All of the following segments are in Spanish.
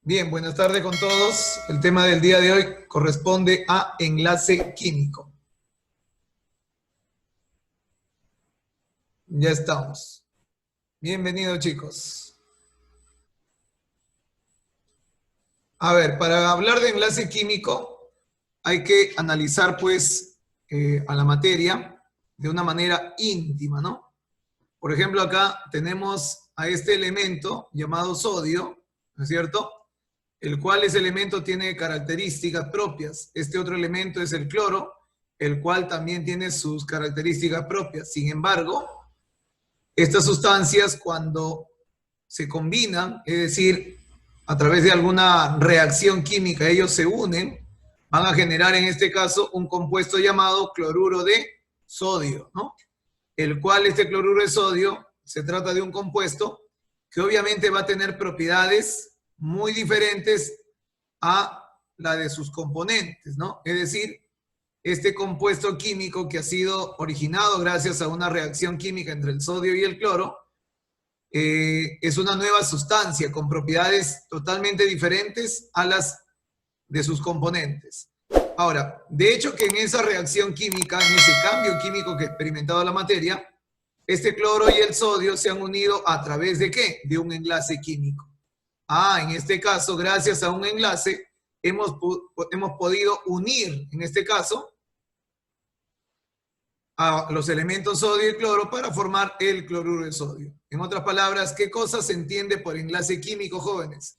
Bien, buenas tardes con todos. El tema del día de hoy corresponde a enlace químico. Ya estamos. Bienvenidos, chicos. A ver, para hablar de enlace químico hay que analizar, pues, a la materia de una manera íntima, ¿no? Por ejemplo, acá tenemos a este elemento llamado sodio, ¿no es cierto?, el cual ese elemento tiene características propias. Este otro elemento es el cloro, el cual también tiene sus características propias. Sin embargo, estas sustancias cuando se combinan, es decir, a través de alguna reacción química, ellos se unen, van a generar en este caso un compuesto llamado cloruro de sodio, ¿no? El cual este cloruro de sodio se trata de un compuesto que obviamente va a tener propiedades muy diferentes a la de sus componentes, ¿no? Es decir, este compuesto químico que ha sido originado gracias a una reacción química entre el sodio y el cloro, es una nueva sustancia con propiedades totalmente diferentes a las de sus componentes. Ahora, de hecho que en esa reacción química, en ese cambio químico que ha experimentado la materia, este cloro y el sodio se han unido a través de ¿qué? De un enlace químico. En este caso, gracias a un enlace, hemos podido unir, en este caso, a los elementos sodio y cloro para formar el cloruro de sodio. En otras palabras, ¿qué cosa se entiende por enlace químico, jóvenes?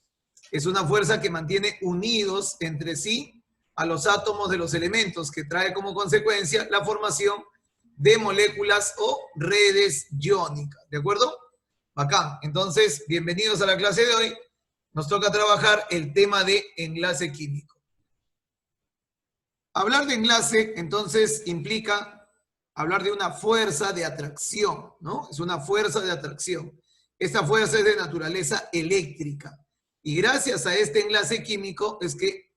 Es una fuerza que mantiene unidos entre sí a los átomos de los elementos, que trae como consecuencia la formación de moléculas o redes iónicas. ¿De acuerdo? Bacán. Entonces, bienvenidos a la clase de hoy. Nos toca trabajar el tema de enlace químico. Hablar de enlace, entonces, implica hablar de una fuerza de atracción, ¿no? Es una fuerza de atracción. Esta fuerza es de naturaleza eléctrica. Y gracias a este enlace químico es que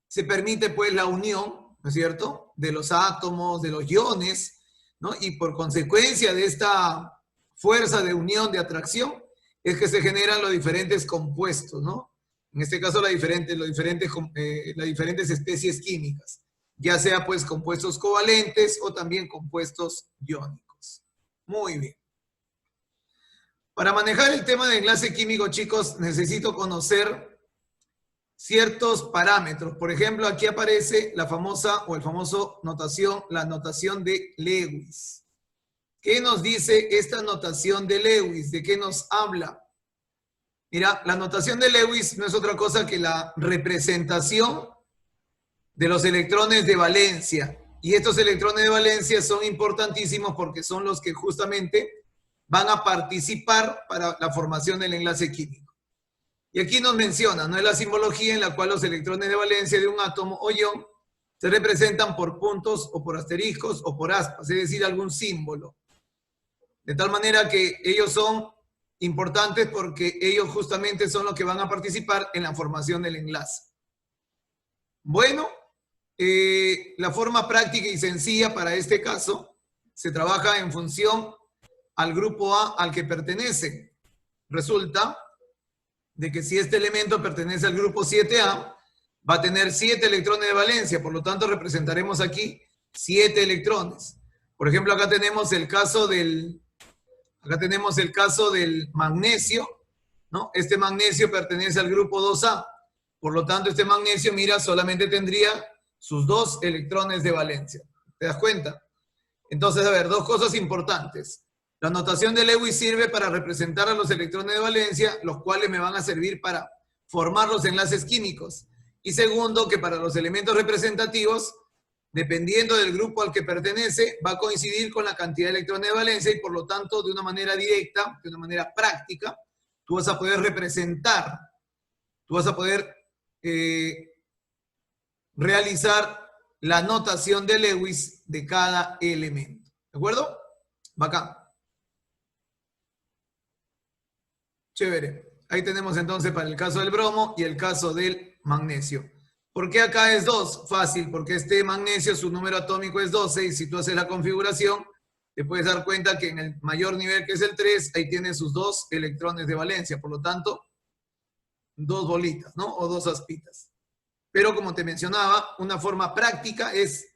se permite, pues, la unión, ¿no es cierto?, de los átomos, de los iones, ¿no? Y por consecuencia de esta fuerza de unión, de atracción, es que se generan los diferentes compuestos, ¿no? En este caso, las diferentes especies químicas, ya sea pues compuestos covalentes o también compuestos iónicos. Muy bien. Para manejar el tema de enlace químico, chicos, necesito conocer ciertos parámetros. Por ejemplo, aquí aparece la famosa o el famoso notación, la notación de Lewis. ¿Qué nos dice esta notación de Lewis? ¿De qué nos habla? Mira, la notación de Lewis no es otra cosa que la representación de los electrones de valencia. Y estos electrones de valencia son importantísimos porque son los que justamente van a participar para la formación del enlace químico. Y aquí nos menciona, ¿no?, es la simbología en la cual los electrones de valencia de un átomo o ion se representan por puntos o por asteriscos o por aspas, es decir, algún símbolo. De tal manera que ellos son importantes porque ellos justamente son los que van a participar en la formación del enlace. Bueno, la forma práctica y sencilla para este caso se trabaja en función al grupo A al que pertenece. Resulta de que si este elemento pertenece al grupo 7A, va a tener 7 electrones de valencia, por lo tanto representaremos aquí 7 electrones. Por ejemplo, acá tenemos el caso del magnesio, ¿no? Este magnesio pertenece al grupo 2A. Por lo tanto, este magnesio, mira, solamente tendría sus 2 electrones de valencia. ¿Te das cuenta? Entonces, a ver, dos cosas importantes. La notación de Lewis sirve para representar a los electrones de valencia, los cuales me van a servir para formar los enlaces químicos. Y segundo, que para los elementos representativos, dependiendo del grupo al que pertenece, va a coincidir con la cantidad de electrones de valencia y por lo tanto, de una manera directa, de una manera práctica, tú vas a poder representar, tú vas a poder realizar la notación de Lewis de cada elemento. ¿De acuerdo? Bacán. Chévere. Ahí tenemos entonces para el caso del bromo y el caso del magnesio. ¿Por qué acá es 2? Fácil, porque este magnesio, su número atómico es 12, y si tú haces la configuración, te puedes dar cuenta que en el mayor nivel, que es el 3, ahí tiene sus 2 electrones de valencia. Por lo tanto, 2 bolitas, ¿no? O 2 aspitas. Pero como te mencionaba, una forma práctica es,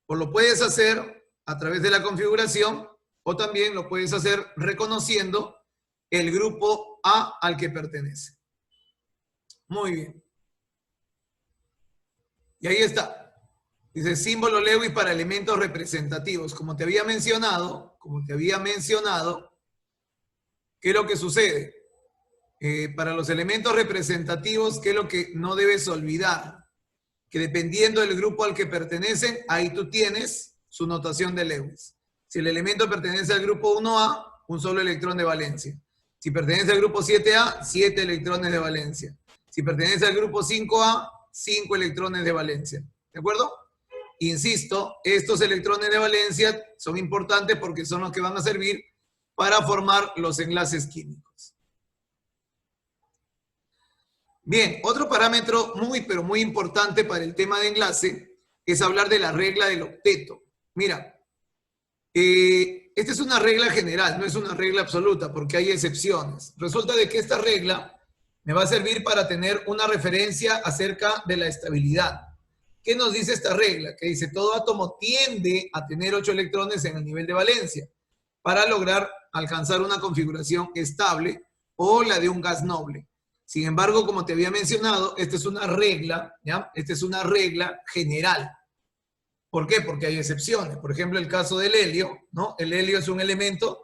o lo puedes hacer a través de la configuración, o también lo puedes hacer reconociendo el grupo A al que pertenece. Muy bien. Y ahí está. Dice símbolo Lewis para elementos representativos. Como te había mencionado, ¿qué es lo que sucede? Para los elementos representativos, ¿qué es lo que no debes olvidar? Que dependiendo del grupo al que pertenecen, ahí tú tienes su notación de Lewis. Si el elemento pertenece al grupo 1A, un solo electrón de valencia. Si pertenece al grupo 7A, 7 electrones de valencia. Si pertenece al grupo 5A, 5 electrones de valencia. ¿De acuerdo? Insisto, estos electrones de valencia son importantes porque son los que van a servir para formar los enlaces químicos. Bien, otro parámetro muy, pero muy importante para el tema de enlace es hablar de la regla del octeto. Mira, esta es una regla general, no es una regla absoluta porque hay excepciones. Resulta de que esta regla me va a servir para tener una referencia acerca de la estabilidad. ¿Qué nos dice esta regla? Que dice, todo átomo tiende a tener 8 electrones en el nivel de valencia para lograr alcanzar una configuración estable o la de un gas noble. Sin embargo, como te había mencionado, esta es una regla, ¿ya? Esta es una regla general. ¿Por qué? Porque hay excepciones. Por ejemplo, el caso del helio, ¿no? El helio es un elemento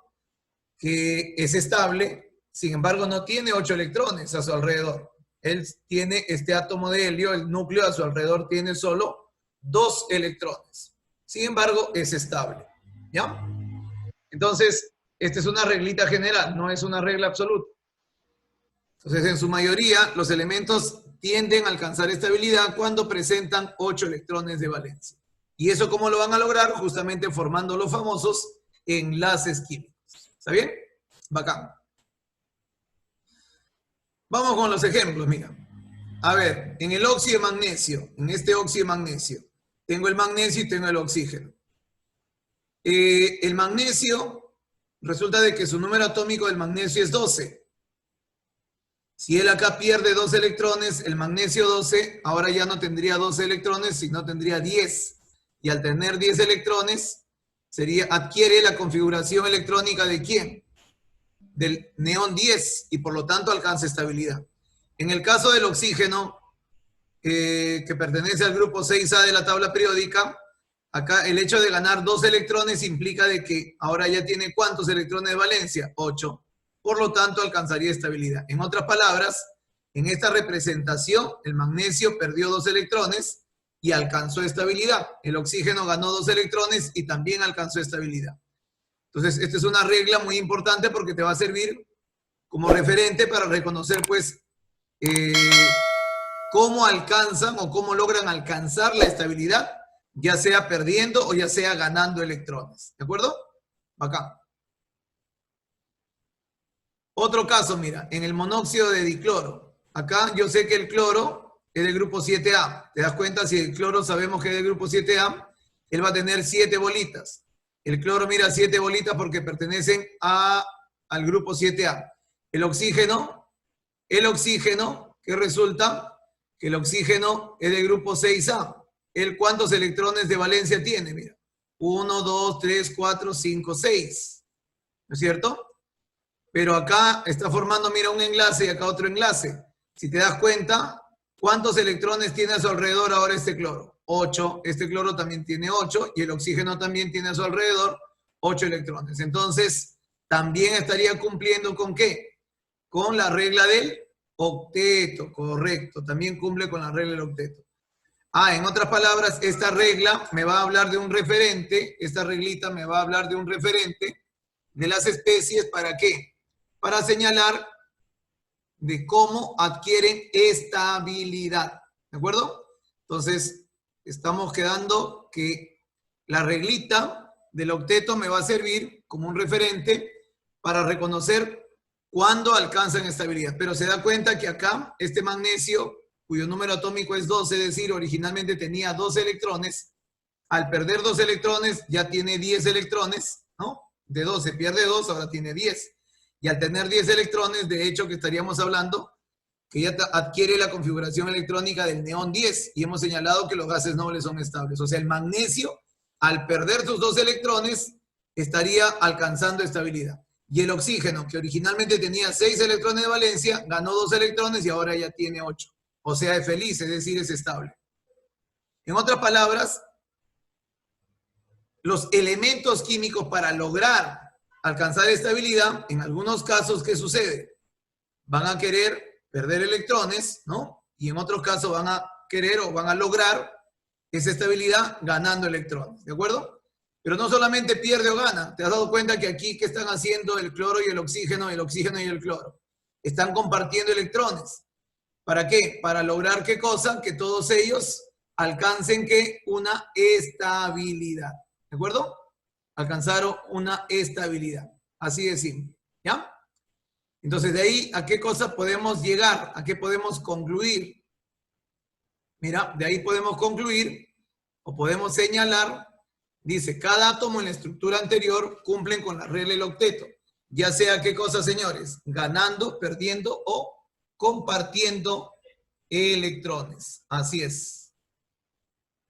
que es estable, sin embargo, no tiene 8 electrones a su alrededor. Él tiene este átomo de helio, el núcleo a su alrededor tiene solo 2 electrones. Sin embargo, es estable, ¿ya? Entonces, esta es una reglita general, no es una regla absoluta. Entonces, en su mayoría, los elementos tienden a alcanzar estabilidad cuando presentan 8 electrones de valencia. ¿Y eso cómo lo van a lograr? Justamente formando los famosos enlaces químicos. ¿Está bien? Bacán. Vamos con los ejemplos, mira. A ver, en el óxido de magnesio, en este óxido de magnesio, tengo el magnesio y tengo el oxígeno. El magnesio, resulta de que su número atómico del magnesio es 12. Si él acá pierde 2 electrones, el magnesio 12, ahora ya no tendría 12 electrones, sino tendría 10. Y al tener 10 electrones, adquiere la configuración electrónica ¿de quién? Del neón 10, y por lo tanto alcanza estabilidad. En el caso del oxígeno, que pertenece al grupo 6A de la tabla periódica, acá el hecho de ganar 2 electrones implica de que ahora ya tiene ¿cuántos electrones de valencia? 8. Por lo tanto, alcanzaría estabilidad. En otras palabras, en esta representación, el magnesio perdió 2 electrones y alcanzó estabilidad. El oxígeno ganó 2 electrones y también alcanzó estabilidad. Entonces, esta es una regla muy importante porque te va a servir como referente para reconocer, pues, cómo alcanzan o cómo logran alcanzar la estabilidad, ya sea perdiendo o ya sea ganando electrones. ¿De acuerdo? Bacán. Otro caso, mira, en el monóxido de dicloro. Acá yo sé que el cloro es del grupo 7A. ¿Te das cuenta? Si el cloro sabemos que es del grupo 7A, él va a tener 7 bolitas. El cloro, mira, 7 bolitas porque pertenecen al grupo 7A. El oxígeno, ¿qué resulta? Que el oxígeno es del grupo 6A. ¿Él cuántos electrones de valencia tiene? Mira, 1, 2, 3, 4, 5, 6. ¿No es cierto? Pero acá está formando, mira, un enlace y acá otro enlace. Si te das cuenta, ¿cuántos electrones tiene a su alrededor ahora este cloro? 8. Este cloro también tiene 8 y el oxígeno también tiene a su alrededor 8 electrones. Entonces, también estaría cumpliendo ¿con qué? Con la regla del octeto, correcto. También cumple con la regla del octeto. En otras palabras, esta regla me va a hablar de un referente, esta reglita me va a hablar de un referente de las especies, ¿para qué? Para señalar de cómo adquieren estabilidad. ¿De acuerdo? Entonces, estamos quedando que la reglita del octeto me va a servir como un referente para reconocer cuándo alcanzan estabilidad. Pero se da cuenta que acá, este magnesio, cuyo número atómico es 12, es decir, originalmente tenía 12 electrones, al perder 2 electrones ya tiene 10 electrones, ¿no? De 12 pierde 2, ahora tiene 10. Y al tener 10 electrones, de hecho que estaríamos hablando que ya adquiere la configuración electrónica del neón 10 y hemos señalado que los gases nobles son estables. O sea, el magnesio, al perder sus 2 electrones, estaría alcanzando estabilidad. Y el oxígeno, que originalmente tenía 6 electrones de valencia, ganó 2 electrones y ahora ya tiene 8. O sea, es feliz, es decir, es estable. En otras palabras, los elementos químicos para lograr alcanzar estabilidad, en algunos casos, ¿qué sucede? Van a querer perder electrones, ¿no? Y en otros casos van a querer o van a lograr esa estabilidad ganando electrones, ¿de acuerdo? Pero no solamente pierde o gana. ¿Te has dado cuenta que aquí, ¿qué están haciendo el cloro y el oxígeno y el cloro? Están compartiendo electrones. ¿Para qué? Para lograr ¿qué cosa? Que todos ellos alcancen ¿qué? Una estabilidad. ¿De acuerdo? Alcanzaron una estabilidad. Así de simple. ¿Ya? Entonces, de ahí, ¿a qué cosa podemos llegar? ¿A qué podemos concluir? Mira, de ahí podemos concluir o podemos señalar, dice, cada átomo en la estructura anterior cumplen con la regla del octeto. Ya sea, ¿qué cosa, señores? Ganando, perdiendo o compartiendo electrones. Así es.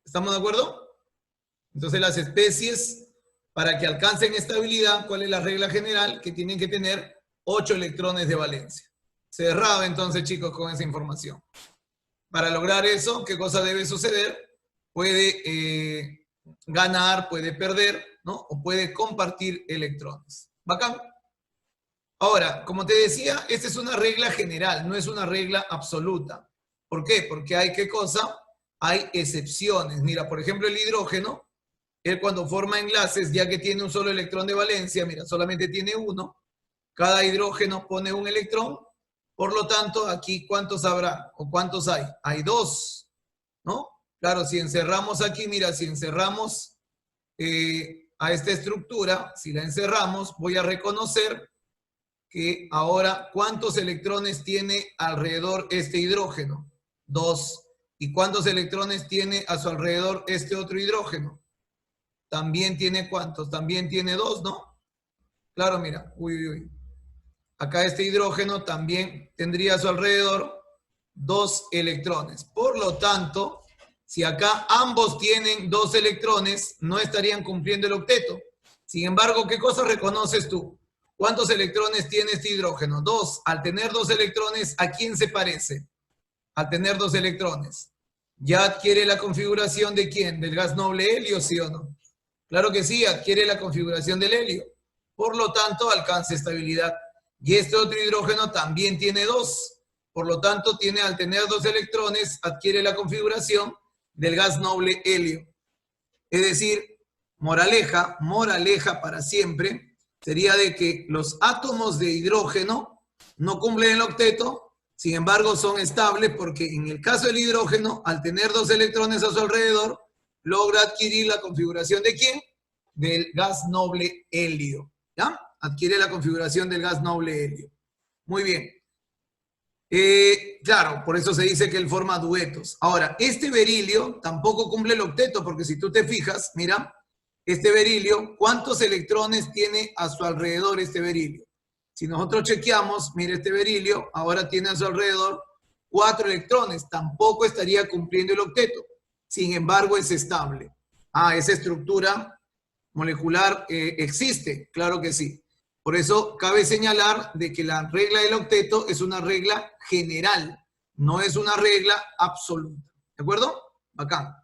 ¿Estamos de acuerdo? Entonces, las especies, para que alcancen estabilidad, ¿cuál es la regla general? Que tienen que tener 8 electrones de valencia. Cerrado entonces, chicos, con esa información. Para lograr eso, ¿qué cosa debe suceder? Puede ganar, puede perder, ¿no? O puede compartir electrones. ¿Bacán? Ahora, como te decía, esta es una regla general, no es una regla absoluta. ¿Por qué? Porque hay, ¿qué cosa? Hay excepciones. Mira, por ejemplo, el hidrógeno, él cuando forma enlaces, ya que tiene un solo electrón de valencia, mira, solamente tiene uno, cada hidrógeno pone un electrón, por lo tanto, aquí, ¿cuántos habrá? ¿O cuántos hay? Hay 2, ¿no? Claro, si encerramos aquí, mira, si encerramos a esta estructura, si la encerramos, voy a reconocer que ahora, ¿cuántos electrones tiene alrededor este hidrógeno? 2. ¿Y cuántos electrones tiene a su alrededor este otro hidrógeno? También tiene ¿cuántos? También tiene 2, ¿no? Claro, mira, uy. Acá este hidrógeno también tendría a su alrededor 2 electrones. Por lo tanto, si acá ambos tienen 2 electrones, no estarían cumpliendo el octeto. Sin embargo, ¿qué cosa reconoces tú? ¿Cuántos electrones tiene este hidrógeno? 2. Al tener 2 electrones, ¿a quién se parece? Al tener 2 electrones. ¿Ya adquiere la configuración de quién? ¿Del gas noble helio, sí o no? Claro que sí, adquiere la configuración del helio. Por lo tanto, alcanza estabilidad. Y este otro hidrógeno también tiene 2. Por lo tanto, al tener 2 electrones, adquiere la configuración del gas noble helio. Es decir, moraleja para siempre, sería de que los átomos de hidrógeno no cumplen el octeto, sin embargo son estables porque en el caso del hidrógeno, al tener 2 electrones a su alrededor, logra adquirir la configuración ¿de quién? Del gas noble helio. ¿Ya? Adquiere la configuración del gas noble helio. Muy bien. Claro, por eso se dice que él forma duetos. Ahora, este berilio tampoco cumple el octeto, porque si tú te fijas, mira, este berilio, ¿cuántos electrones tiene a su alrededor este berilio? Si nosotros chequeamos, mira, este berilio ahora tiene a su alrededor 4 electrones, tampoco estaría cumpliendo el octeto. Sin embargo, es estable. Esa estructura molecular existe, claro que sí. Por eso cabe señalar de que la regla del octeto es una regla general, no es una regla absoluta. ¿De acuerdo? Bacán.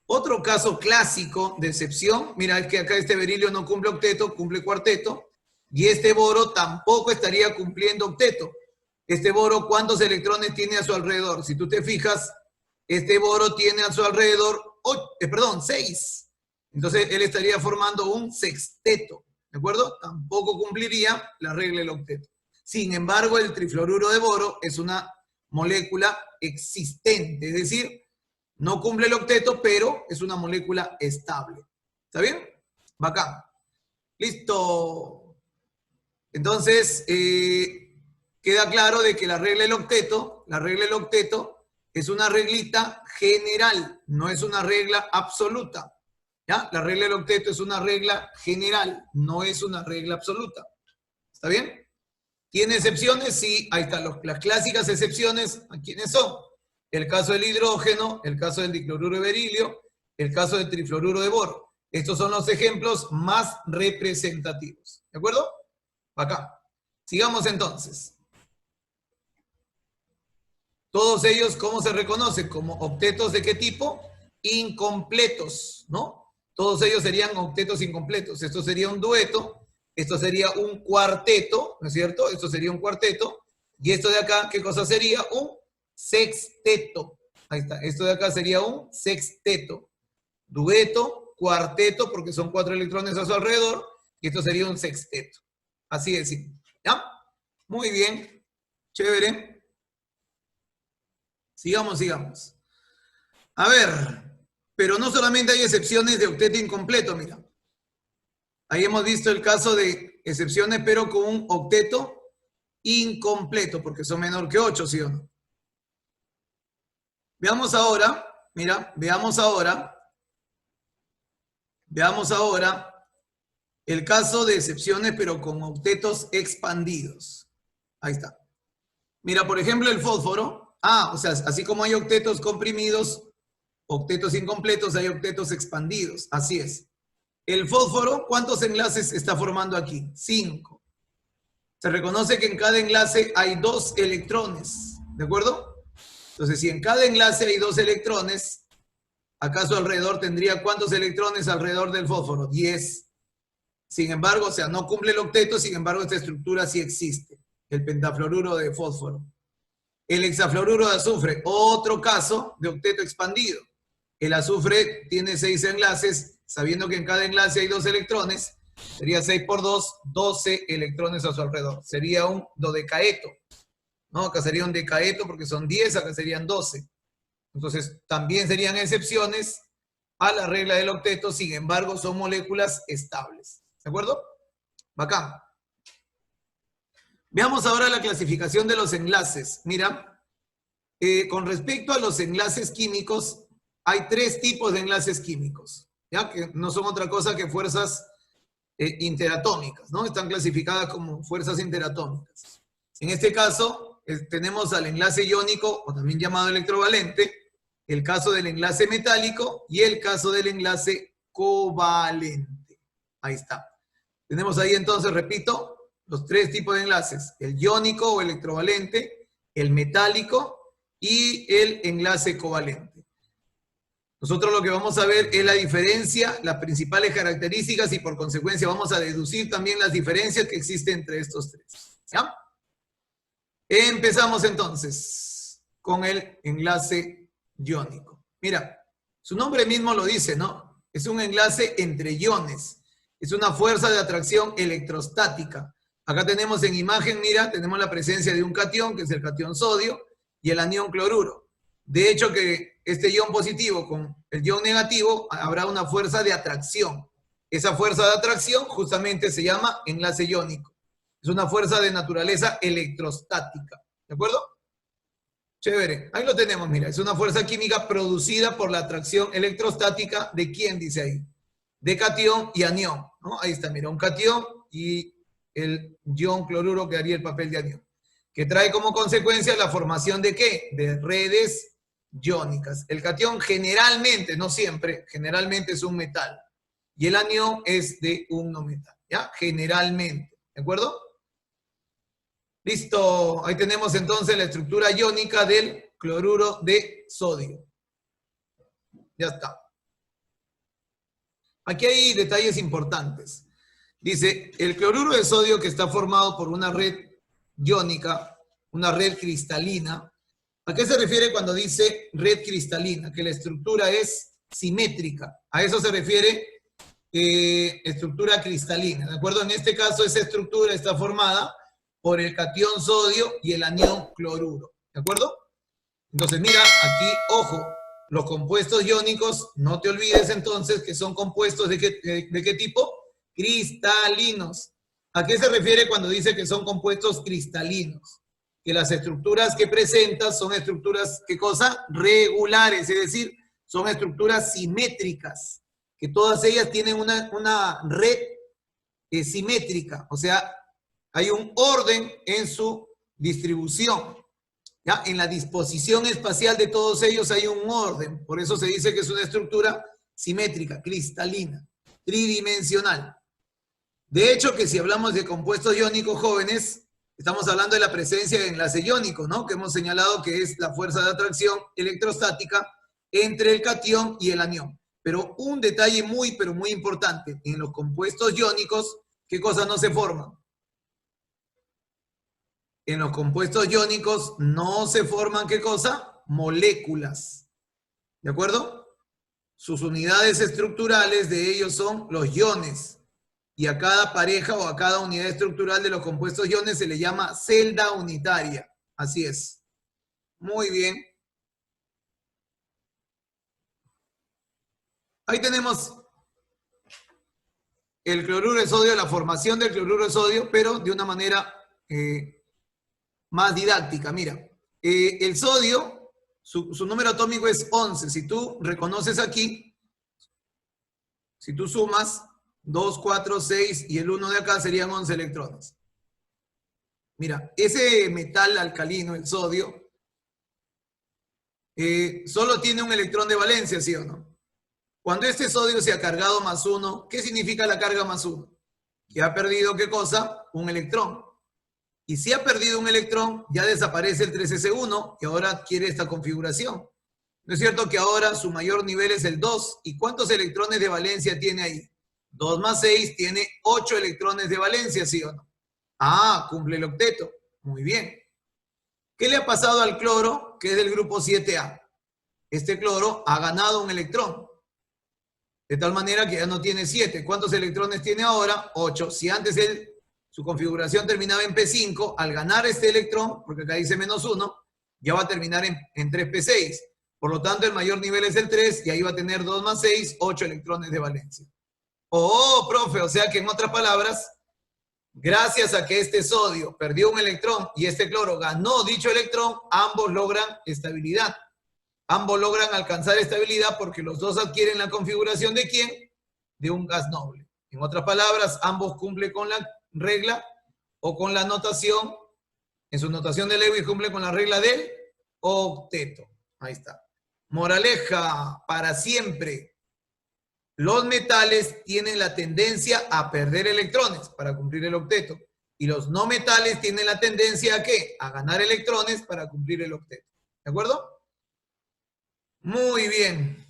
Otro caso clásico de excepción, mira, es que acá este berilio no cumple octeto, cumple cuarteto, y este boro tampoco estaría cumpliendo octeto. Este boro, ¿cuántos electrones tiene a su alrededor? Si tú te fijas, este boro tiene a su alrededor 6. Entonces, él estaría formando un sexteto. ¿De acuerdo? Tampoco cumpliría la regla del octeto. Sin embargo, el trifluoruro de boro es una molécula existente, es decir, no cumple el octeto, pero es una molécula estable. ¿Está bien? Bacán. Listo. Entonces, queda claro de que la regla del octeto es una reglita general, no es una regla absoluta. ¿Ya? La regla del octeto es una regla general, no es una regla absoluta. ¿Está bien? ¿Tiene excepciones? Sí, ahí están las clásicas excepciones. ¿Quiénes son? El caso del hidrógeno, el caso del dicloruro de berilio, el caso del trifluoruro de boro. Estos son los ejemplos más representativos. ¿De acuerdo? Acá. Sigamos entonces. Todos ellos, ¿cómo se reconocen? Como octetos de qué tipo? Incompletos, ¿no? Todos ellos serían octetos incompletos. Esto sería un dueto, esto sería un cuarteto, ¿no es cierto? Esto sería un cuarteto. Y esto de acá, ¿qué cosa sería? Un sexteto. Ahí está. Esto de acá sería un sexteto. Dueto, cuarteto, porque son 4 electrones a su alrededor, y esto sería un sexteto. Así de simple. ¿Ya? Muy bien. Chévere. Sigamos, sigamos. A ver, pero no solamente hay excepciones de octeto incompleto, mira. Ahí hemos visto el caso de excepciones, pero con un octeto incompleto, porque son menor que 8, ¿sí o no? Veamos ahora, mira, veamos ahora el caso de excepciones, pero con octetos expandidos. Ahí está. Mira, por ejemplo, el fósforo. O sea, así como hay octetos comprimidos, octetos incompletos, hay octetos expandidos. Así es. El fósforo, ¿cuántos enlaces está formando aquí? 5. Se reconoce que en cada enlace hay 2 electrones. ¿De acuerdo? Entonces, si en cada enlace hay 2 electrones, ¿acaso alrededor tendría cuántos electrones alrededor del fósforo? 10. Sin embargo, o sea, no cumple el octeto, sin embargo, esta estructura sí existe. El pentafluoruro de fósforo. El hexafluoruro de azufre, otro caso de octeto expandido. El azufre tiene 6 enlaces, sabiendo que en cada enlace hay 2 electrones, sería 6 por 2, 12 electrones a su alrededor. Sería un dodecaeto. ¿No? Acá sería un decaeto porque son 10, acá serían 12. Entonces, también serían excepciones a la regla del octeto, sin embargo, son moléculas estables. ¿De acuerdo? Bacán. Veamos ahora la clasificación de los enlaces. Mira, con respecto a los enlaces químicos, hay 3 tipos de enlaces químicos, ¿ya? Que no son otra cosa que fuerzas interatómicas, ¿no? Están clasificadas como fuerzas interatómicas. En este caso, tenemos al enlace iónico, o también llamado electrovalente, el caso del enlace metálico y el caso del enlace covalente. Ahí está. Tenemos ahí entonces, repito, los 3 tipos de enlaces, el iónico o electrovalente, el metálico y el enlace covalente. Nosotros lo que vamos a ver es la diferencia, las principales características y por consecuencia vamos a deducir también las diferencias que existen entre estos 3. ¿Ya? Empezamos entonces con el enlace iónico. Mira, su nombre mismo lo dice, ¿no? Es un enlace entre iones. Es una fuerza de atracción electrostática. Acá tenemos en imagen, mira, tenemos la presencia de un catión, que es el catión sodio, y el anión cloruro. De hecho, que este ion positivo con el ion negativo habrá una fuerza de atracción. Esa fuerza de atracción justamente se llama enlace iónico. Es una fuerza de naturaleza electrostática. ¿De acuerdo? Chévere. Ahí lo tenemos, mira. Es una fuerza química producida por la atracción electrostática de ¿quién dice ahí? De catión y anión, ¿no? Ahí está, mira, un catión y el ion cloruro que haría el papel de anión, que trae como consecuencia la formación de ¿qué? De redes iónicas. El catión generalmente, no siempre, generalmente es un metal. Y el anión es de un no metal, ¿ya? Generalmente, ¿de acuerdo? Listo, ahí tenemos entonces la estructura iónica del cloruro de sodio. Ya está. Aquí hay detalles importantes. Dice, el cloruro de sodio que está formado por una red iónica, una red cristalina. ¿A qué se refiere cuando dice red cristalina? Que la estructura es simétrica. A eso se refiere estructura cristalina. ¿De acuerdo? En este caso, esa estructura está formada por el catión sodio y el anión cloruro. ¿De acuerdo? Entonces, mira, aquí, ojo, los compuestos iónicos, no te olvides entonces que son compuestos de qué tipo? Cristalinos. ¿A qué se refiere cuando dice que son compuestos cristalinos? Que las estructuras que presentas son estructuras, ¿qué cosa? Regulares, es decir, son estructuras simétricas, que todas ellas tienen una red simétrica, o sea, Hay un orden en su distribución. ¿Ya? En la disposición espacial de todos ellos hay un orden. Por eso se dice que es una estructura simétrica, cristalina, tridimensional. De hecho, que si hablamos de compuestos iónicos jóvenes, estamos hablando de la presencia de enlace iónico, ¿no? Que hemos señalado que es la fuerza de atracción electrostática entre el catión y el anión. Pero un detalle muy, pero muy importante, en los compuestos iónicos, ¿qué cosas no se forman? En los compuestos iónicos no se forman, ¿qué cosa? Moléculas. ¿De acuerdo? Sus unidades estructurales de ellos son los iones. Y a cada pareja o a cada unidad estructural de los compuestos iones se le llama celda unitaria. Así es. Muy bien. Ahí tenemos el cloruro de sodio, la formación del cloruro de sodio, pero de una manera más didáctica. Mira, el sodio, su número atómico es 11. Si tú reconoces aquí, si tú sumas 2, 4, 6 y el 1 de acá serían 11 electrones. Mira, ese metal alcalino, el sodio, solo tiene un electrón de valencia, ¿sí o no? Cuando este sodio se ha cargado más 1, ¿qué significa la carga más 1? Que ha perdido, ¿qué cosa? Un electrón. Y si ha perdido un electrón, ya desaparece el 3s1 y ahora adquiere esta configuración. ¿No es cierto que ahora su mayor nivel es el 2? ¿Y cuántos electrones de valencia tiene ahí? 2 más 6 tiene 8 electrones de valencia, ¿sí o no? Ah, cumple el octeto. Muy bien. ¿Qué le ha pasado al cloro, que es del grupo 7A? Este cloro ha ganado un electrón. De tal manera que ya no tiene 7. ¿Cuántos electrones tiene ahora? 8. Si antes su configuración terminaba en P5, al ganar este electrón, porque acá dice menos 1, ya va a terminar en 3P6. Por lo tanto, el mayor nivel es el 3 y ahí va a tener 2 más 6, 8 electrones de valencia. Oh, profe, o sea que en otras palabras, gracias a que este sodio perdió un electrón y este cloro ganó dicho electrón, ambos logran estabilidad. Ambos logran alcanzar estabilidad porque los dos adquieren la configuración ¿de quién? De un gas noble. En otras palabras, ambos cumplen con la regla o con la notación, en su notación de Lewis cumple con la regla del octeto. Ahí está. Moraleja, para siempre. Los metales tienen la tendencia a perder electrones para cumplir el octeto. Y los no metales tienen la tendencia a ¿qué? A ganar electrones para cumplir el octeto. ¿De acuerdo? Muy bien.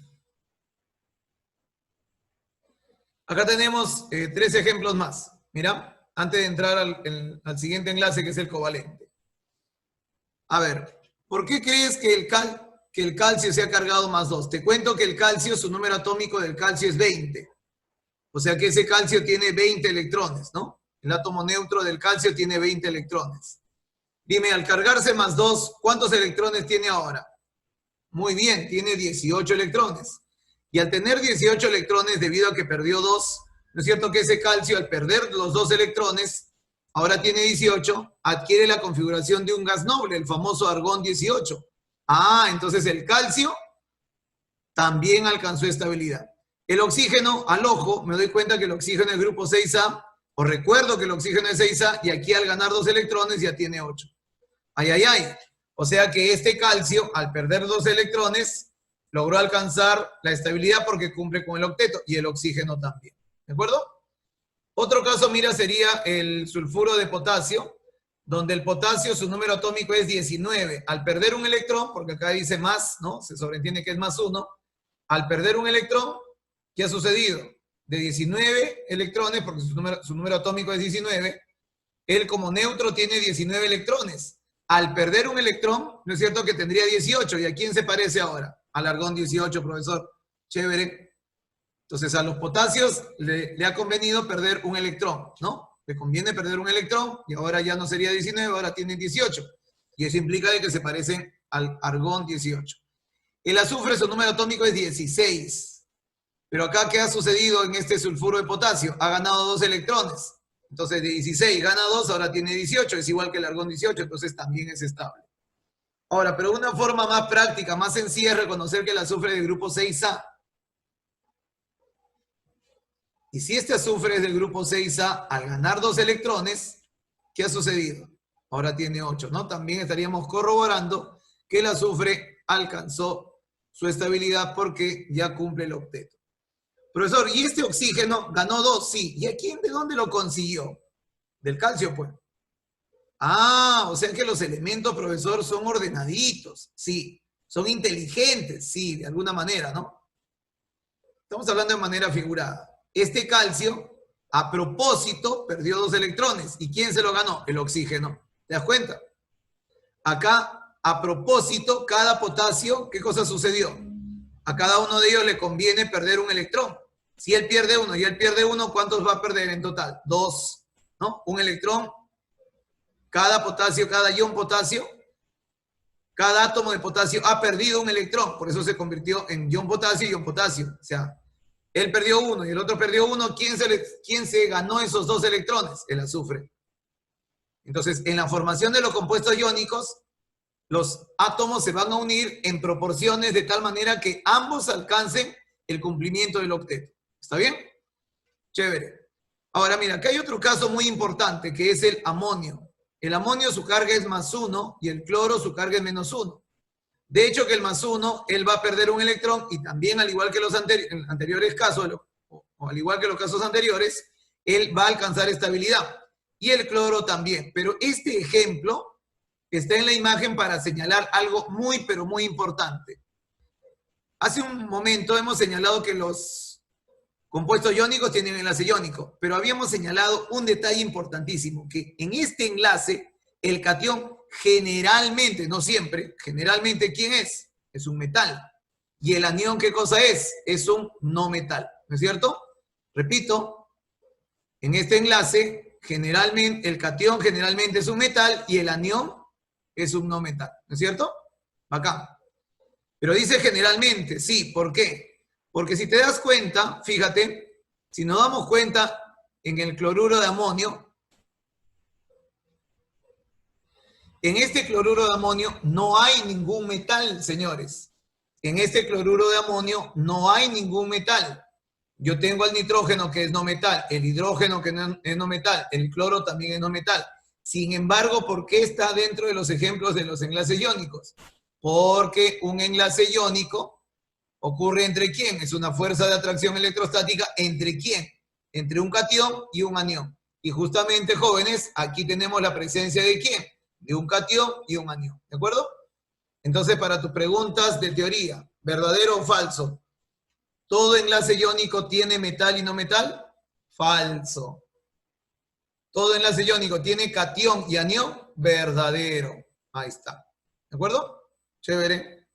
Acá tenemos 3 ejemplos más. Mira, antes de entrar al siguiente enlace que es el covalente. A ver, ¿por qué crees que el calcio se ha cargado más 2? Te cuento que el calcio, su número atómico del calcio es 20. O sea que ese calcio tiene 20 electrones, ¿no? El átomo neutro del calcio tiene 20 electrones. Dime, al cargarse más 2, ¿cuántos electrones tiene ahora? Muy bien, tiene 18 electrones. Y al tener 18 electrones, debido a que perdió 2, ¿no es cierto que ese calcio, al perder los 2 electrones, ahora tiene 18, adquiere la configuración de un gas noble, el famoso argón 18. Ah, entonces el calcio también alcanzó estabilidad. El oxígeno, al ojo, me doy cuenta que el oxígeno es grupo 6A, o recuerdo que el oxígeno es 6A, y aquí al ganar 2 electrones ya tiene 8. Ay, ay, ay. O sea que este calcio, al perder 2 electrones, logró alcanzar la estabilidad porque cumple con el octeto, y el oxígeno también. ¿De acuerdo? Otro caso, mira, sería el sulfuro de potasio, donde el potasio, su número atómico es 19. Al perder un electrón, porque acá dice más, ¿no? Se sobreentiende que es más 1. Al perder un electrón, ¿qué ha sucedido? De 19 electrones, porque su número atómico es 19, él como neutro tiene 19 electrones. Al perder un electrón, ¿no es cierto que tendría 18? ¿Y a quién se parece ahora? Al argón 18, profesor. Chévere. Entonces a los potasios le ha convenido perder un electrón, ¿no? Le conviene perder un electrón y ahora ya no sería 19, ahora tienen 18. Y eso implica de que se parecen al argón 18. El azufre, su número atómico es 16. Pero acá, ¿qué ha sucedido en este sulfuro de potasio? Ha ganado 2 electrones. Entonces de 16 gana 2, ahora tiene 18. Es igual que el argón 18, entonces también es estable. Ahora, pero una forma más práctica, más sencilla es reconocer que el azufre es del grupo 6A. Y si este azufre es del grupo 6A, al ganar 2 electrones, ¿Qué ha sucedido? Ahora tiene 8, ¿no? También estaríamos corroborando que el azufre alcanzó su estabilidad porque ya cumple el octeto. Profesor, ¿y este oxígeno ganó 2? Sí. ¿Y aquí de dónde lo consiguió? Del calcio, pues. Ah, o sea que los elementos, profesor, son ordenaditos. Sí. Son inteligentes, sí, de alguna manera, ¿no? Estamos hablando de manera figurada. Este calcio, a propósito, perdió 2 electrones. ¿Y quién se lo ganó? El oxígeno. ¿Te das cuenta? Acá, a propósito, cada potasio, ¿qué cosa sucedió? A cada uno de ellos le conviene perder un electrón. Si él pierde uno y él pierde uno, ¿cuántos va a perder en total? 2, ¿no? Un electrón, cada potasio, cada ion potasio, cada átomo de potasio ha perdido un electrón. Por eso se convirtió en ion potasio. O sea, él perdió uno y el otro perdió uno. ¿Quién se ganó esos 2 electrones? El azufre. Entonces, en la formación de los compuestos iónicos, los átomos se van a unir en proporciones de tal manera que ambos alcancen el cumplimiento del octeto. ¿Está bien? Chévere. Ahora, mira, acá hay otro caso muy importante, que es el amonio. El amonio, su carga es +1 y el cloro, su carga es -1. De hecho, que el +1, él va a perder un electrón y también, al igual que los anteriores casos, o al igual que los casos anteriores, él va a alcanzar estabilidad. Y el cloro también. Pero este ejemplo está en la imagen para señalar algo muy, pero muy importante. Hace un momento hemos señalado que los compuestos iónicos tienen enlace iónico, pero habíamos señalado un detalle importantísimo, que en este enlace el catión generalmente, no siempre, generalmente, ¿quién es? Es un metal. ¿Y el anión qué cosa es? Es un no metal, ¿no es cierto? Repito, en este enlace, generalmente, el catión generalmente es un metal y el anión es un no metal, ¿no es cierto? Acá. Pero dice generalmente, sí, ¿por qué? Porque si te das cuenta, fíjate, si nos damos cuenta en el cloruro de amonio, en este cloruro de amonio no hay ningún metal, señores. En este cloruro de amonio no hay ningún metal. Yo tengo el nitrógeno que es no metal, el hidrógeno que es no metal, el cloro también es no metal. Sin embargo, ¿por qué está dentro de los ejemplos de los enlaces iónicos? Porque un enlace iónico ocurre entre quién? Es una fuerza de atracción electrostática entre quién? Entre un catión y un anión. Y justamente, jóvenes, aquí tenemos la presencia de quién? De un catión y un anión. ¿De acuerdo? Entonces, para tus preguntas de teoría, ¿verdadero o falso? ¿Todo enlace iónico tiene metal y no metal? Falso. ¿Todo enlace iónico tiene catión y anión? Verdadero. Ahí está. ¿De acuerdo? Chévere.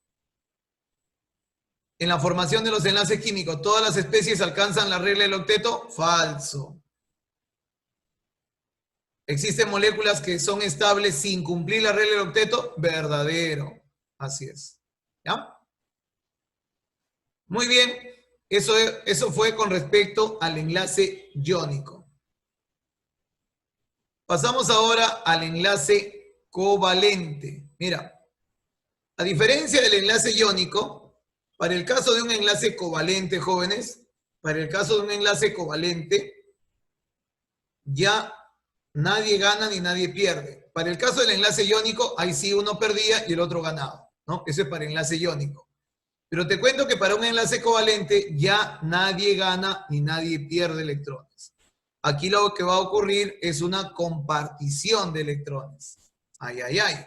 En la formación de los enlaces químicos, ¿todas las especies alcanzan la regla del octeto? Falso. ¿Existen moléculas que son estables sin cumplir la regla del octeto? Verdadero. Así es. ¿Ya? Muy bien. Eso fue con respecto al enlace iónico. Pasamos ahora al enlace covalente. Mira, a diferencia del enlace iónico, para el caso de un enlace covalente, jóvenes, para el caso de un enlace covalente, ya nadie gana ni nadie pierde. Para el caso del enlace iónico, ahí sí uno perdía y el otro ganaba, ¿no? Eso es para el enlace iónico. Pero te cuento que para un enlace covalente ya nadie gana ni nadie pierde electrones. Aquí lo que va a ocurrir es una compartición de electrones. Ay, ay, ay.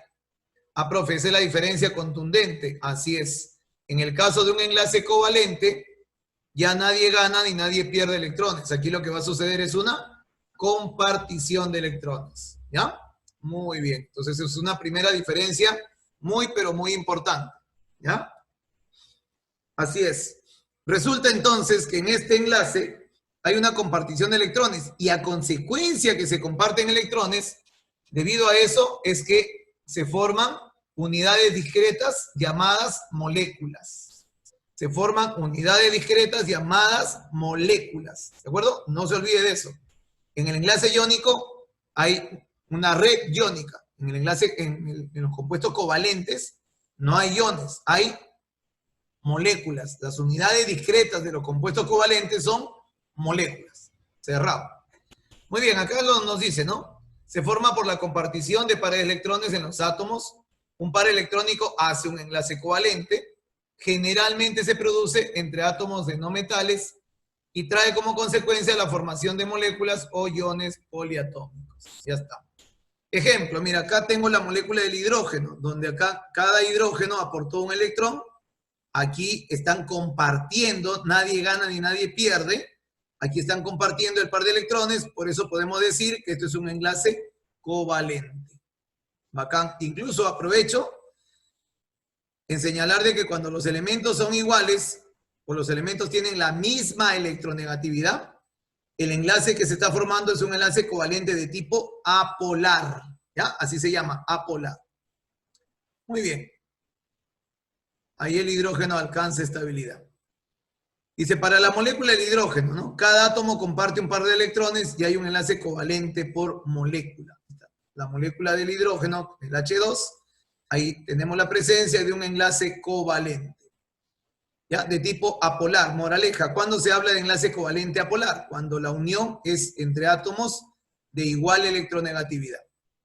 Ah, profe, esa es la diferencia contundente. Así es. En el caso de un enlace covalente, ya nadie gana ni nadie pierde electrones. Aquí lo que va a suceder es una compartición de electrones. ¿Ya? Muy bien. Entonces es una primera diferencia muy, pero muy importante. ¿Ya? Así es. Resulta entonces que en este enlace hay una compartición de electrones y a consecuencia que se comparten electrones, debido a eso es que se forman unidades discretas llamadas moléculas. Se forman unidades discretas llamadas moléculas. ¿De acuerdo? No se olvide de eso. En el enlace iónico hay una red iónica. En el enlace, en los compuestos covalentes no hay iones, hay moléculas. Las unidades discretas de los compuestos covalentes son moléculas. Cerrado. Muy bien, acá nos dice, ¿no? Se forma por la compartición de pares de electrones en los átomos. Un par electrónico hace un enlace covalente. Generalmente se produce entre átomos de no metales y trae como consecuencia la formación de moléculas o iones poliatómicos. Ya está. Ejemplo, mira, acá tengo la molécula del hidrógeno, donde acá cada hidrógeno aportó un electrón. Aquí están compartiendo, nadie gana ni nadie pierde. Aquí están compartiendo el par de electrones, por eso podemos decir que esto es un enlace covalente. Bacán. Incluso aprovecho en señalar de que cuando los elementos son iguales, o los elementos tienen la misma electronegatividad, el enlace que se está formando es un enlace covalente de tipo apolar. ¿Ya? Así se llama, apolar. Muy bien. Ahí el hidrógeno alcanza estabilidad. Dice, para la molécula del hidrógeno, ¿no? Cada átomo comparte un par de electrones y hay un enlace covalente por molécula. La molécula del hidrógeno, el H2, ahí tenemos la presencia de un enlace covalente. ¿Ya? De tipo apolar. Moraleja, ¿cuándo se habla de enlace covalente apolar? Cuando la unión es entre átomos de igual electronegatividad.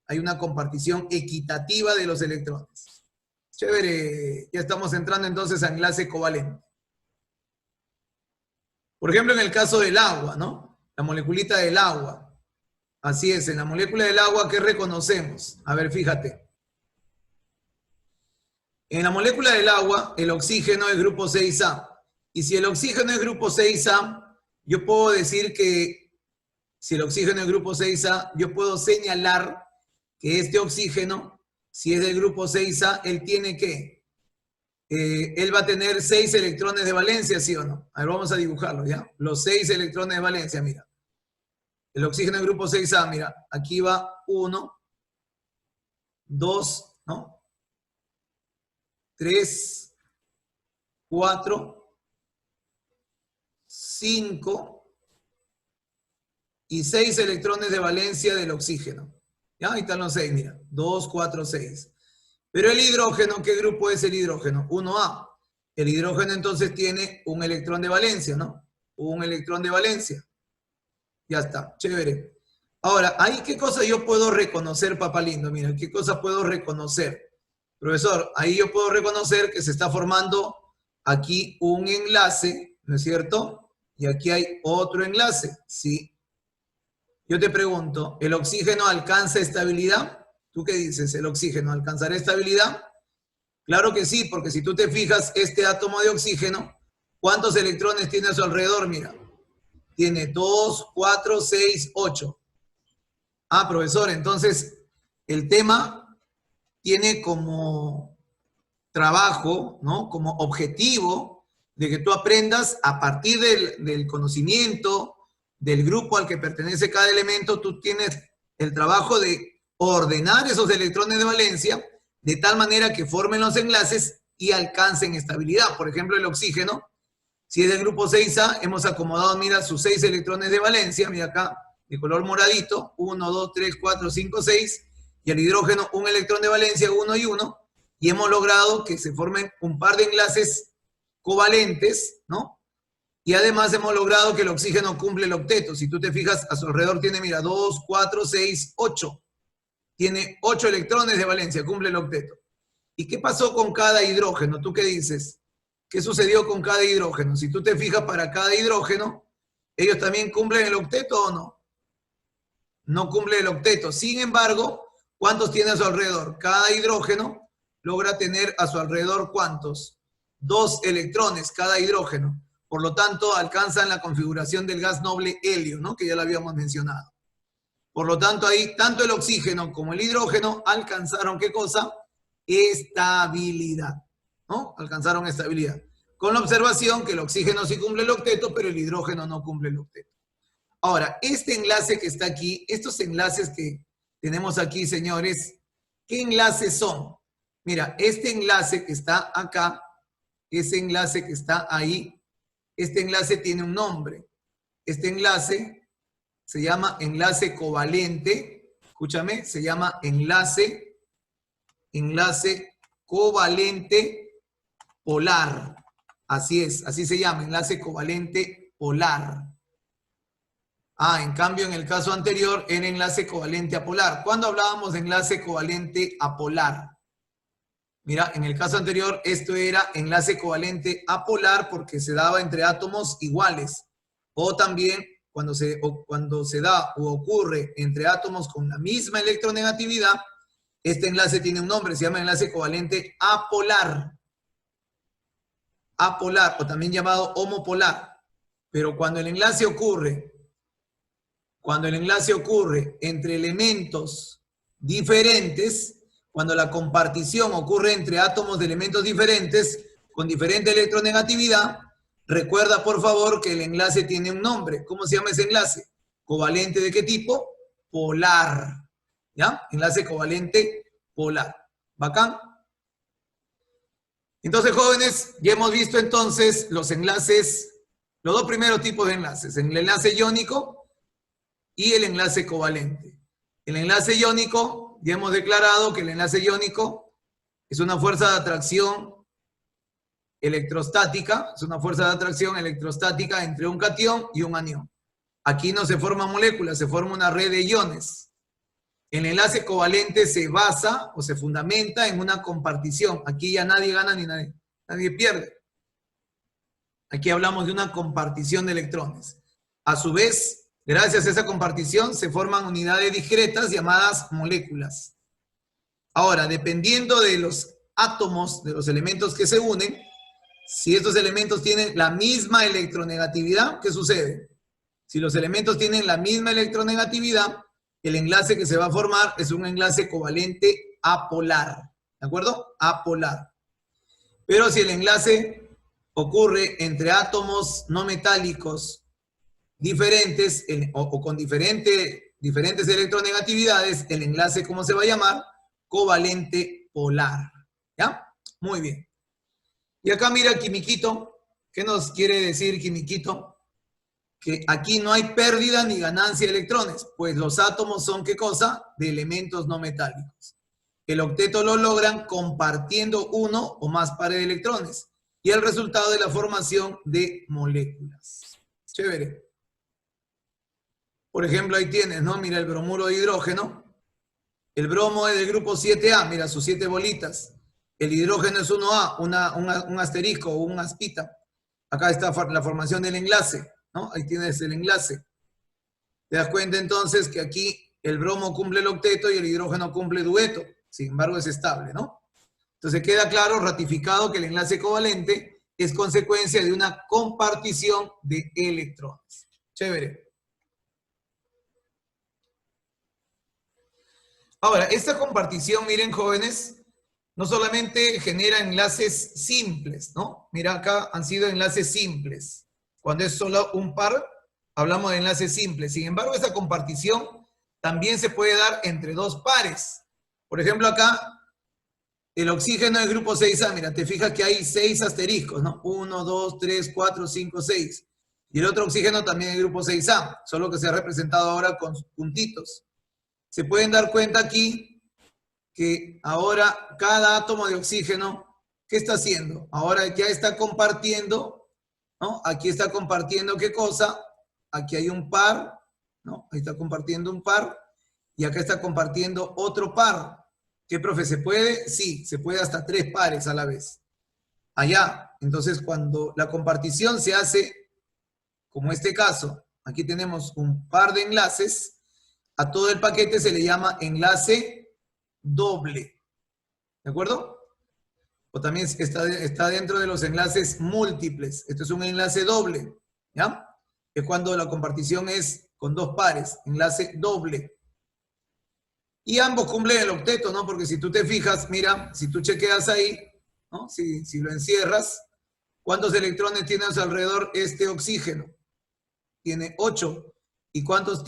Hay una compartición equitativa de los electrones. Chévere, ya estamos entrando entonces a enlace covalente. Por ejemplo, en el caso del agua, ¿no? La moleculita del agua. Así es, en la molécula del agua, ¿qué reconocemos? A ver, fíjate. En la molécula del agua, el oxígeno es grupo 6A. Y si el oxígeno es grupo 6A, yo puedo decir que, si el oxígeno es grupo 6A, yo puedo señalar que este oxígeno, si es del grupo 6A, él tiene que, él va a tener 6 electrones de valencia, ¿sí o no? A ver, vamos a dibujarlo, ¿ya? Los 6 electrones de valencia, mira. El oxígeno del grupo 6A, mira, aquí va 1, 2, ¿no? 3, 4, 5 y 6 electrones de valencia del oxígeno. ¿Ya? Ahí están los 6, mira. 2, 4, 6. Pero el hidrógeno, ¿qué grupo es el hidrógeno? 1A. El hidrógeno entonces tiene un electrón de valencia, ¿no? Un electrón de valencia. Ya está, chévere. Ahora, ¿ahí qué cosa yo puedo reconocer, papá lindo? Mira, ¿qué cosa puedo reconocer? Profesor, ahí yo puedo reconocer que se está formando aquí un enlace, ¿no es cierto? Y aquí hay otro enlace, ¿sí? Yo te pregunto, ¿el oxígeno alcanza estabilidad? ¿Tú qué dices? ¿El oxígeno alcanzará estabilidad? Claro que sí, porque si tú te fijas, este átomo de oxígeno, ¿cuántos electrones tiene a su alrededor? Mira, tiene 2, 4, 6, 8. Ah, profesor, entonces el tema tiene como trabajo, ¿no? Como objetivo de que tú aprendas a partir del conocimiento del grupo al que pertenece cada elemento, tú tienes el trabajo de ordenar esos electrones de valencia de tal manera que formen los enlaces y alcancen estabilidad. Por ejemplo, el oxígeno, si es del grupo 6A, hemos acomodado, mira, sus 6 electrones de valencia, mira acá, de color moradito, 1, 2, 3, 4, 5, 6, y el hidrógeno, un electrón de valencia, 1 y 1, y hemos logrado que se formen un par de enlaces covalentes, ¿no? Y además hemos logrado que el oxígeno cumple el octeto. Si tú te fijas, a su alrededor tiene, mira, 2, 4, 6, 8. Tiene 8 electrones de valencia, cumple el octeto. ¿Y qué pasó con cada hidrógeno? ¿Tú qué dices? ¿Qué sucedió con cada hidrógeno? Si tú te fijas, para cada hidrógeno, ¿ellos también cumplen el octeto o no? No cumple el octeto. Sin embargo, ¿cuántos tiene a su alrededor? Cada hidrógeno logra tener a su alrededor, ¿cuántos? 2 electrones cada hidrógeno. Por lo tanto, alcanzan la configuración del gas noble helio, ¿no? Que ya lo habíamos mencionado. Por lo tanto, ahí tanto el oxígeno como el hidrógeno alcanzaron, ¿qué cosa? Estabilidad, ¿no? Alcanzaron estabilidad. Con la observación que el oxígeno sí cumple el octeto, pero el hidrógeno no cumple el octeto. Ahora, este enlace que está aquí, estos enlaces que tenemos aquí, señores, ¿qué enlaces son? Mira, este enlace que está acá, ese enlace que está ahí, este enlace tiene un nombre. Este enlace se llama enlace covalente. Escúchame, se llama enlace covalente polar. Así es, así se llama, enlace covalente polar. Ah, en cambio, en el caso anterior, era enlace covalente apolar. ¿Cuándo hablábamos de enlace covalente apolar? Mira, en el caso anterior, esto era enlace covalente apolar porque se daba entre átomos iguales. O también cuando se da o ocurre entre átomos con la misma electronegatividad, este enlace tiene un nombre, se llama enlace covalente apolar. Apolar, o también llamado homopolar. Pero cuando el enlace ocurre entre elementos diferentes, cuando la compartición ocurre entre átomos de elementos diferentes con diferente electronegatividad, recuerda por favor que el enlace tiene un nombre. ¿Cómo se llama ese enlace? ¿Covalente de qué tipo? Polar. ¿Ya? Enlace covalente polar. ¿Bacán? Entonces, jóvenes, ya hemos visto entonces los enlaces, los dos primeros tipos de enlaces, el enlace iónico y el enlace covalente. El enlace iónico, ya hemos declarado que el enlace iónico es una fuerza de atracción electrostática, entre un catión y un anión. Aquí no se forman moléculas, se forma una red de iones. El enlace covalente se basa o se fundamenta en una compartición. Aquí ya nadie gana ni nadie pierde. Aquí hablamos de una compartición de electrones. A su vez, gracias a esa compartición se forman unidades discretas llamadas moléculas. Ahora, dependiendo de los átomos, de los elementos que se unen, si estos elementos tienen la misma electronegatividad, ¿qué sucede? Si los elementos tienen la misma electronegatividad, el enlace que se va a formar es un enlace covalente apolar. ¿De acuerdo? Apolar. Pero si el enlace ocurre entre átomos no metálicos diferentes o con diferentes electronegatividades, el enlace, ¿cómo se va a llamar? Covalente polar. ¿Ya? Muy bien. Y acá mira Quimiquito. ¿Qué nos quiere decir Quimiquito? Que aquí no hay pérdida ni ganancia de electrones, pues los átomos son, ¿qué cosa? De elementos no metálicos. El octeto lo logran compartiendo uno o más pares de electrones, y el resultado de la formación de moléculas. Chévere. Por ejemplo, ahí tienes, ¿no? Mira el bromuro de hidrógeno. El bromo es del grupo 7A, mira sus 7 bolitas. El hidrógeno es 1A, un asterisco o un aspita. Acá está la formación del enlace, ¿no? Ahí tienes el enlace. Te das cuenta entonces que aquí el bromo cumple el octeto y el hidrógeno cumple dueto. Sin embargo, es estable, ¿no? Entonces queda claro, ratificado, que el enlace covalente es consecuencia de una compartición de electrones. Chévere. Ahora, esta compartición, miren, jóvenes, no solamente genera enlaces simples, ¿no? Mira, acá han sido enlaces simples. Cuando es solo un par, hablamos de enlaces simples. Sin embargo, esta compartición también se puede dar entre dos pares. Por ejemplo, acá, el oxígeno del grupo 6A, mira, te fijas que hay 6 asteriscos, ¿no? 1, 2, 3, 4, 5, 6. Y el otro oxígeno también del grupo 6A, solo que se ha representado ahora con puntitos. Se pueden dar cuenta aquí que ahora cada átomo de oxígeno, ¿qué está haciendo? Ahora ya está compartiendo, ¿no? Aquí está compartiendo, ¿qué cosa? Aquí hay un par, ¿no? Ahí está compartiendo un par, y acá está compartiendo otro par. ¿Qué, profe? ¿Se puede? Sí, se puede hasta 3 pares a la vez. Allá, entonces cuando la compartición se hace, como este caso, aquí tenemos un par de enlaces, a todo el paquete se le llama enlace doble. ¿De acuerdo? O también está dentro de los enlaces múltiples. Esto es un enlace doble. ¿Ya? Es cuando la compartición es con 2 pares. Enlace doble. Y ambos cumplen el octeto, ¿no? Porque si tú te fijas, mira, si tú chequeas ahí, ¿no? Si lo encierras, ¿cuántos electrones tiene a su alrededor este oxígeno? Tiene 8. ¿Y cuántos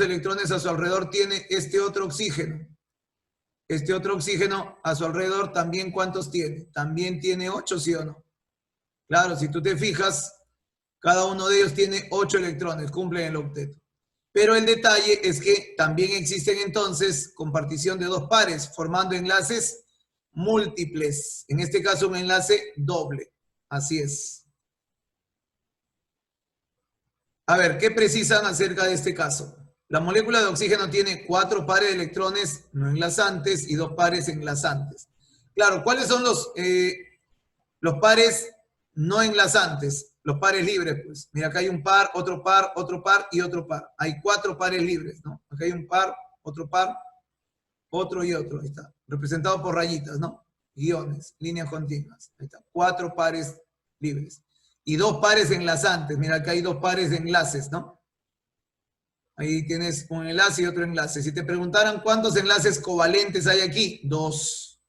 electrones a su alrededor tiene este otro oxígeno? Este otro oxígeno a su alrededor también, ¿cuántos tiene? También tiene 8, ¿sí o no? Claro, si tú te fijas, cada uno de ellos tiene 8 electrones, cumplen el octeto. Pero el detalle es que también existen entonces compartición de 2 pares, formando enlaces múltiples. En este caso, un enlace doble. Así es. A ver, ¿qué precisan acerca de este caso? La molécula de oxígeno tiene 4 pares de electrones no enlazantes y 2 pares enlazantes. Claro, ¿cuáles son los pares no enlazantes? Los pares libres, pues. Mira, acá hay un par, otro par, otro par y otro par. Hay 4 pares libres, ¿no? Acá hay un par, otro y otro. Ahí está. Representado por rayitas, ¿no? Guiones, líneas continuas. Ahí está. 4 pares libres. Y 2 pares enlazantes. Mira, acá hay 2 pares de enlaces, ¿no? Ahí tienes un enlace y otro enlace. Si te preguntaran cuántos enlaces covalentes hay aquí, 2.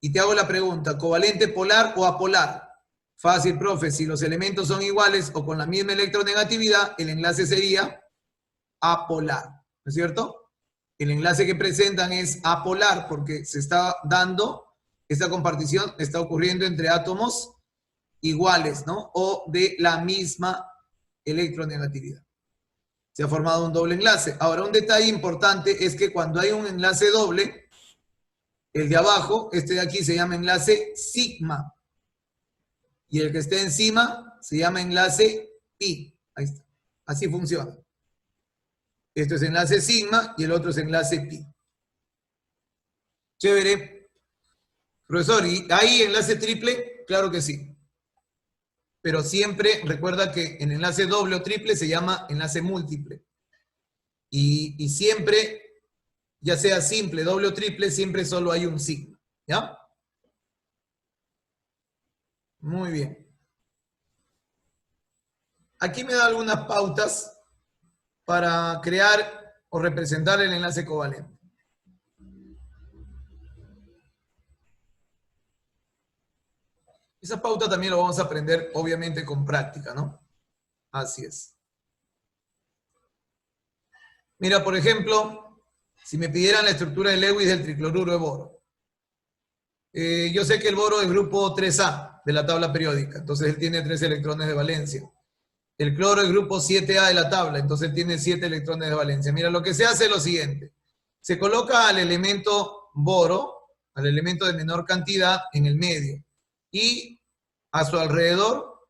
Y te hago la pregunta, ¿covalente polar o apolar? Fácil, profe. Si los elementos son iguales o con la misma electronegatividad, el enlace sería apolar. ¿No es cierto? El enlace que presentan es apolar porque se está dando, esta compartición está ocurriendo entre átomos iguales, ¿no? O de la misma electronegatividad. Se ha formado un doble enlace. Ahora, un detalle importante es que cuando hay un enlace doble, el de abajo, este de aquí, se llama enlace sigma. Y el que esté encima se llama enlace pi. Ahí está. Así funciona. Esto es enlace sigma y el otro es enlace pi. Chévere. Profesor, ¿y hay enlace triple? Claro que sí. Pero siempre recuerda que en enlace doble o triple se llama enlace múltiple. Y siempre, ya sea simple, doble o triple, siempre solo hay un sigma. ¿Ya? Muy bien. Aquí me da algunas pautas para crear o representar el enlace covalente. Esa pauta también lo vamos a aprender, obviamente, con práctica, ¿no? Así es. Mira, por ejemplo, si me pidieran la estructura de Lewis del tricloruro de boro. Yo sé que el boro es grupo 3A de la tabla periódica, entonces él tiene 3 electrones de valencia. El cloro es grupo 7A de la tabla, entonces tiene 7 electrones de valencia. Mira, lo que se hace es lo siguiente. Se coloca al elemento boro, al elemento de menor cantidad, en el medio. Y a su alrededor,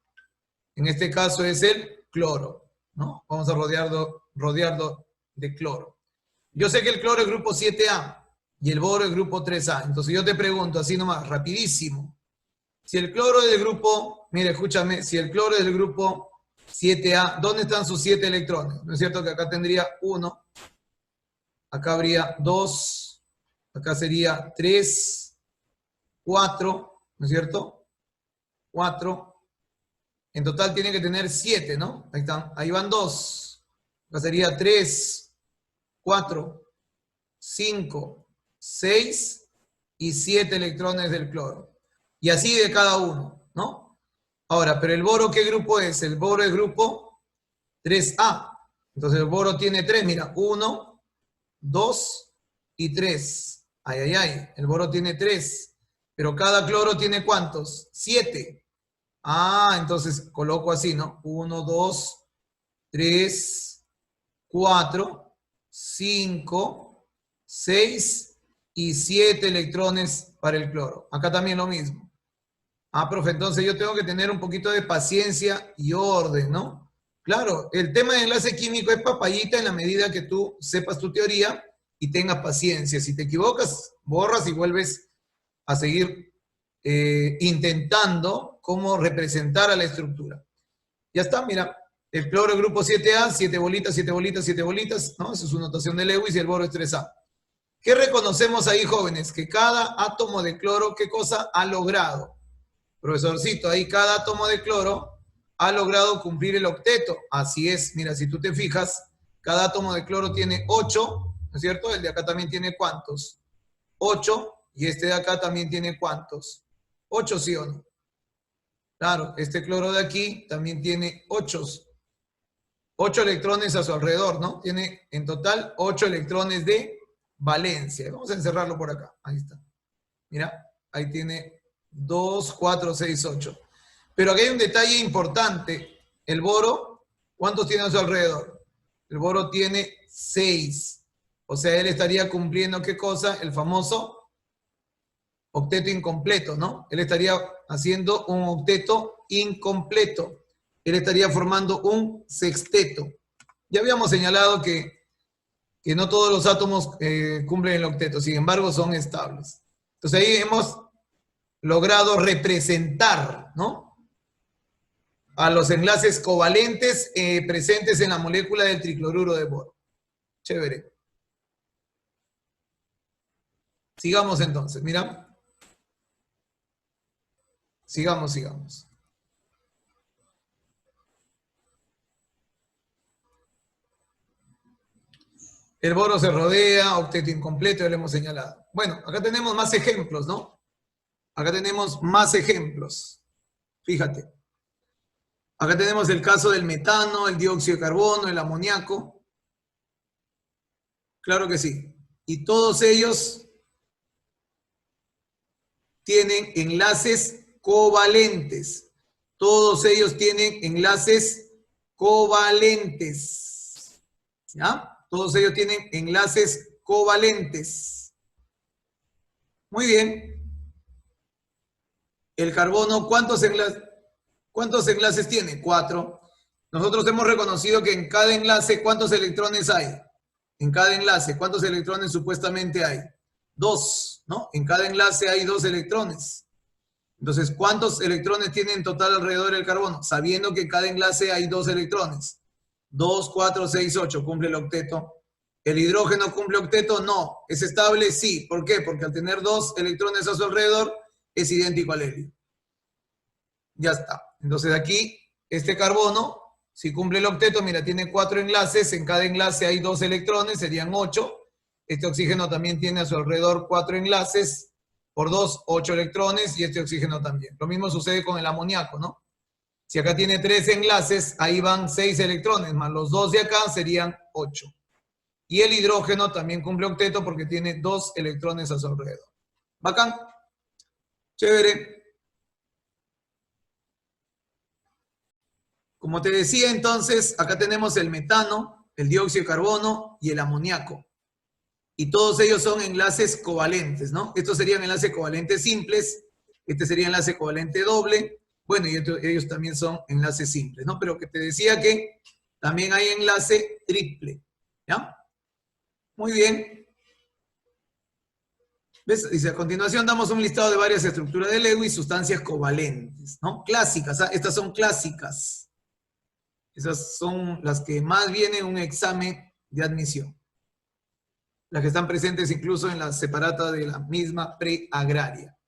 en este caso es el cloro, ¿no? Vamos a rodearlo de cloro. Yo sé que el cloro es grupo 7A y el boro es grupo 3A. Entonces yo te pregunto, así nomás, rapidísimo. Si el cloro es del grupo, mira, escúchame, si el cloro es del grupo 7A, ¿dónde están sus 7 electrones? ¿No es cierto que acá tendría 1, acá habría 2, acá sería 3, 4, ¿no es cierto? 4. En total tiene que tener 7, ¿no? Ahí están, ahí van 2. Acá sería 3, 4, 5, 6 y 7 electrones del cloro. Y así de cada uno, ¿no? Ahora, pero el boro, ¿qué grupo es? El boro es grupo 3A. Entonces el boro tiene 3, mira, 1, 2 y 3. Ay, ay, ay, el boro tiene 3. Pero cada cloro tiene ¿cuántos? 7. Ah, entonces coloco así, ¿no? 1, 2, 3, 4, 5, 6 y 7 electrones para el cloro. Acá también lo mismo. Ah, profe, entonces yo tengo que tener un poquito de paciencia y orden, ¿no? Claro, el tema de enlace químico es papayita en la medida que tú sepas tu teoría y tengas paciencia. Si te equivocas, borras y vuelves a seguir intentando cómo representar a la estructura. Ya está, mira, el cloro es grupo 7A, 7 bolitas, 7 bolitas, 7 bolitas, ¿no? Esa es su notación de Lewis y el boro es 3A. ¿Qué reconocemos ahí, jóvenes? Que cada átomo de cloro, ¿qué cosa ha logrado? Profesorcito, ahí cada átomo de cloro ha logrado cumplir el octeto. Así es, mira, si tú te fijas, cada átomo de cloro tiene 8, ¿no es cierto? El de acá también tiene ¿cuántos? 8, y este de acá también tiene ¿cuántos? 8, ¿sí o no? Claro, este cloro de aquí también tiene 8 electrones a su alrededor, ¿no? Tiene en total 8 electrones de valencia. Vamos a encerrarlo por acá. Ahí está. Mira, ahí tiene 2, 4, 6, 8. Pero aquí hay un detalle importante. El boro, ¿cuántos tiene a su alrededor? El boro tiene 6. O sea, él estaría cumpliendo, ¿qué cosa? El famoso octeto incompleto, ¿no? Él estaría haciendo un octeto incompleto. él estaría formando un sexteto. Ya habíamos señalado que no todos los átomos cumplen el octeto, sin embargo son estables. Entonces ahí hemos logrado representar, ¿no?, a los enlaces covalentes presentes en la molécula del tricloruro de boro. Chévere. Sigamos entonces, mira. Sigamos. El boro se rodea, octeto incompleto, ya lo hemos señalado. Bueno, acá tenemos más ejemplos, ¿no? Acá tenemos más ejemplos. Fíjate. Acá tenemos el caso del metano, el dióxido de carbono, el amoníaco. Claro que sí. Y todos ellos tienen enlaces covalentes. Todos ellos tienen enlaces covalentes. ¿Ya? Todos ellos tienen enlaces covalentes. Muy bien. El carbono, ¿cuántos enlaces tiene? 4. Nosotros hemos reconocido que en cada enlace, ¿cuántos electrones hay? En cada enlace, ¿cuántos electrones supuestamente hay? 2, ¿no? En cada enlace hay 2 electrones. Entonces, ¿cuántos electrones tiene en total alrededor del carbono? Sabiendo que en cada enlace hay 2 electrones. 2, 4, 6, 8, cumple el octeto. ¿El hidrógeno cumple octeto? No. ¿Es estable? Sí. ¿Por qué? Porque al tener 2 electrones a su alrededor, es idéntico al helio. Ya está. Entonces aquí, este carbono, si cumple el octeto, mira, tiene 4 enlaces, en cada enlace hay 2 electrones, serían 8. Este oxígeno también tiene a su alrededor 4 enlaces, por 2, 8 electrones, y este oxígeno también. Lo mismo sucede con el amoníaco, ¿no? Si acá tiene 3 enlaces, ahí van 6 electrones, más los 2 de acá serían 8. Y el hidrógeno también cumple octeto porque tiene 2 electrones a su alrededor. ¿Bacán? Chévere. Como te decía entonces, acá tenemos el metano, el dióxido de carbono y el amoníaco. Y todos ellos son enlaces covalentes, ¿no? Estos serían enlaces covalentes simples, este sería enlace covalente doble, bueno, y ellos también son enlaces simples, ¿no? Pero que te decía que también hay enlace triple, ¿ya? Muy bien. ¿Ves? Dice, a continuación damos un listado de varias estructuras de Lewis, sustancias covalentes, ¿no? Clásicas, ¿ah? Estas son clásicas. Esas son las que más vienen en un examen de admisión. Las que están presentes incluso en la separata de la misma preagraria.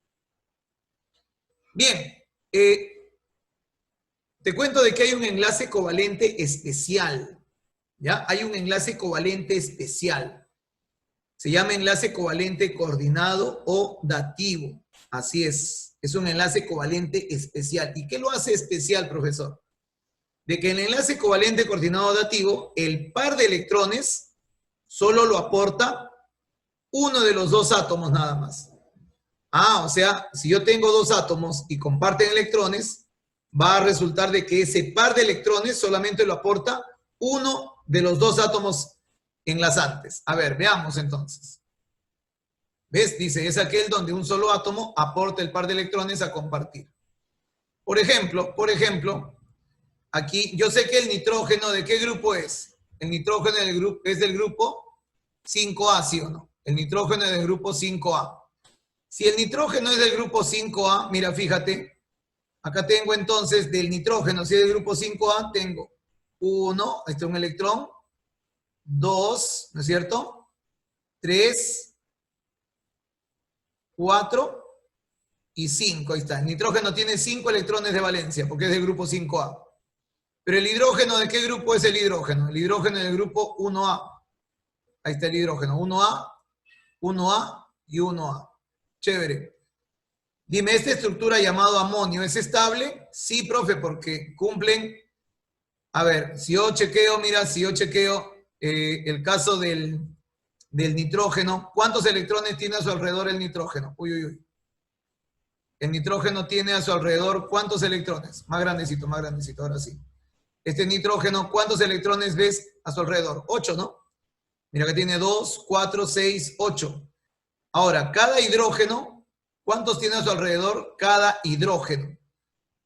Bien, te cuento de que hay un enlace covalente especial, ¿ya? Hay un enlace covalente especial. Se llama enlace covalente coordinado o dativo. Así es un enlace covalente especial. ¿Y qué lo hace especial, profesor? De que en el enlace covalente coordinado dativo, el par de electrones solo lo aporta uno de los 2 átomos nada más. O sea, si yo tengo 2 átomos y comparten electrones, va a resultar de que ese par de electrones solamente lo aporta uno de los 2 átomos enlazantes. A ver, veamos entonces. ¿Ves? Dice, es aquel donde un solo átomo aporta el par de electrones a compartir. Por ejemplo, aquí yo sé que el nitrógeno, ¿de qué grupo es? El nitrógeno es del grupo 5A, ¿sí o no? El nitrógeno es del grupo 5A. Si el nitrógeno es del grupo 5A, mira, fíjate, acá tengo entonces del nitrógeno, si es del grupo 5A, tengo 1, este es un electrón, 2, ¿no es cierto? 3, 4 y 5, ahí está. El nitrógeno tiene 5 electrones de valencia porque es del grupo 5A. Pero el hidrógeno, ¿de qué grupo es el hidrógeno? El hidrógeno es del grupo 1A. Ahí está el hidrógeno, 1A, 1A y 1A. Chévere. Dime, ¿esta estructura llamada amonio es estable? Sí, profe, porque cumplen... A ver, si yo chequeo, mira, el caso del nitrógeno, ¿cuántos electrones tiene a su alrededor el nitrógeno? Uy, uy, uy. El nitrógeno tiene a su alrededor, ¿cuántos electrones? Más grandecito, ahora sí. Este nitrógeno, ¿cuántos electrones ves a su alrededor? 8, ¿no? Mira que tiene 2, 4, 6, 8. Ahora, cada hidrógeno, ¿cuántos tiene a su alrededor? Cada hidrógeno.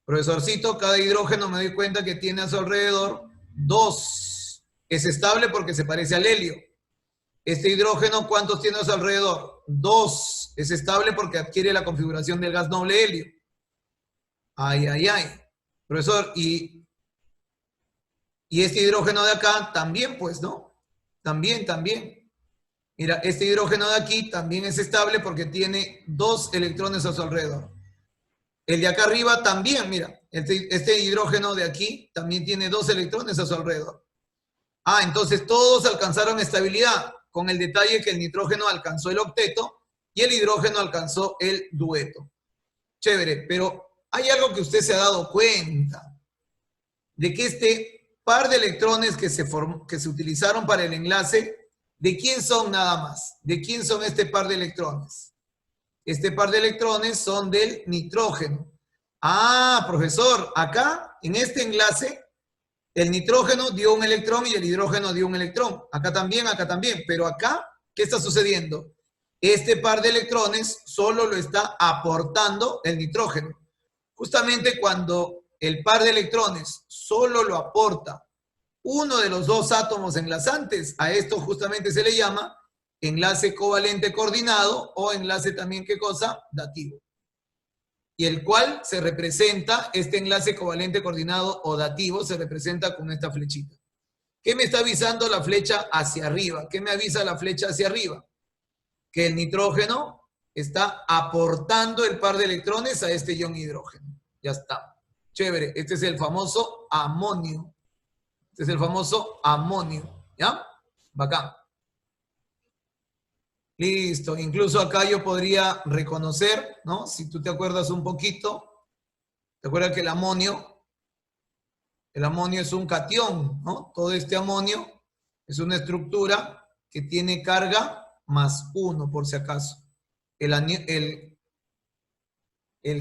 Profesorcito, cada hidrógeno me doy cuenta que tiene a su alrededor 2. Es estable porque se parece al helio. Este hidrógeno, ¿cuántos tiene a su alrededor? 2. Es estable porque adquiere la configuración del gas noble helio. Ay, ay, ay. Profesor, y este hidrógeno de acá también, pues, ¿no? También. Mira, este hidrógeno de aquí también es estable porque tiene 2 electrones a su alrededor. El de acá arriba también, mira, este hidrógeno de aquí también tiene 2 electrones a su alrededor. Ah, entonces todos alcanzaron estabilidad, con el detalle que el nitrógeno alcanzó el octeto y el hidrógeno alcanzó el dueto. Chévere, pero hay algo que usted se ha dado cuenta, de que este par de electrones que se utilizaron para el enlace, ¿de quién son nada más? ¿De quién son este par de electrones? Este par de electrones son del nitrógeno. Ah, profesor, acá, en este enlace, el nitrógeno dio un electrón y el hidrógeno dio un electrón. Acá también, pero acá, ¿qué está sucediendo? Este par de electrones solo lo está aportando el nitrógeno. Justamente cuando el par de electrones solo lo aporta uno de los 2 átomos enlazantes, a esto justamente se le llama enlace covalente coordinado o enlace también, ¿qué cosa? Dativo. Y el cual se representa, este enlace covalente coordinado o dativo se representa con esta flechita. ¿Qué me está avisando la flecha hacia arriba? ¿Qué me avisa la flecha hacia arriba? Que el nitrógeno está aportando el par de electrones a este ion hidrógeno. Ya está. Chévere. Este es el famoso amonio. ¿Ya? Bacán. Listo. Incluso acá yo podría reconocer, ¿no? Si tú te acuerdas un poquito, ¿te acuerdas que el amonio es un catión, ¿no? Todo este amonio es una estructura que tiene carga más 1, por si acaso. El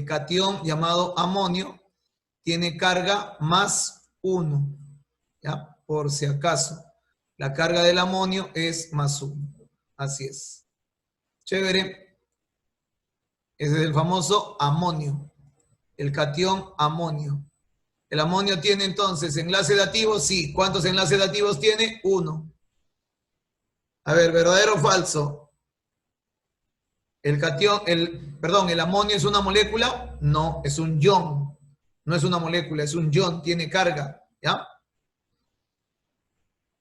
catión llamado amonio tiene carga más 1, ¿ya? Por si acaso. La carga del amonio es más 1. Así es. Chévere. Ese es el famoso amonio. El catión amonio. ¿El amonio tiene entonces enlace dativo? Sí. ¿Cuántos enlaces dativos tiene? 1. A ver, ¿verdadero o falso? ¿El amonio es una molécula? No, es un ion. No es una molécula, es un ion, tiene carga, ¿ya?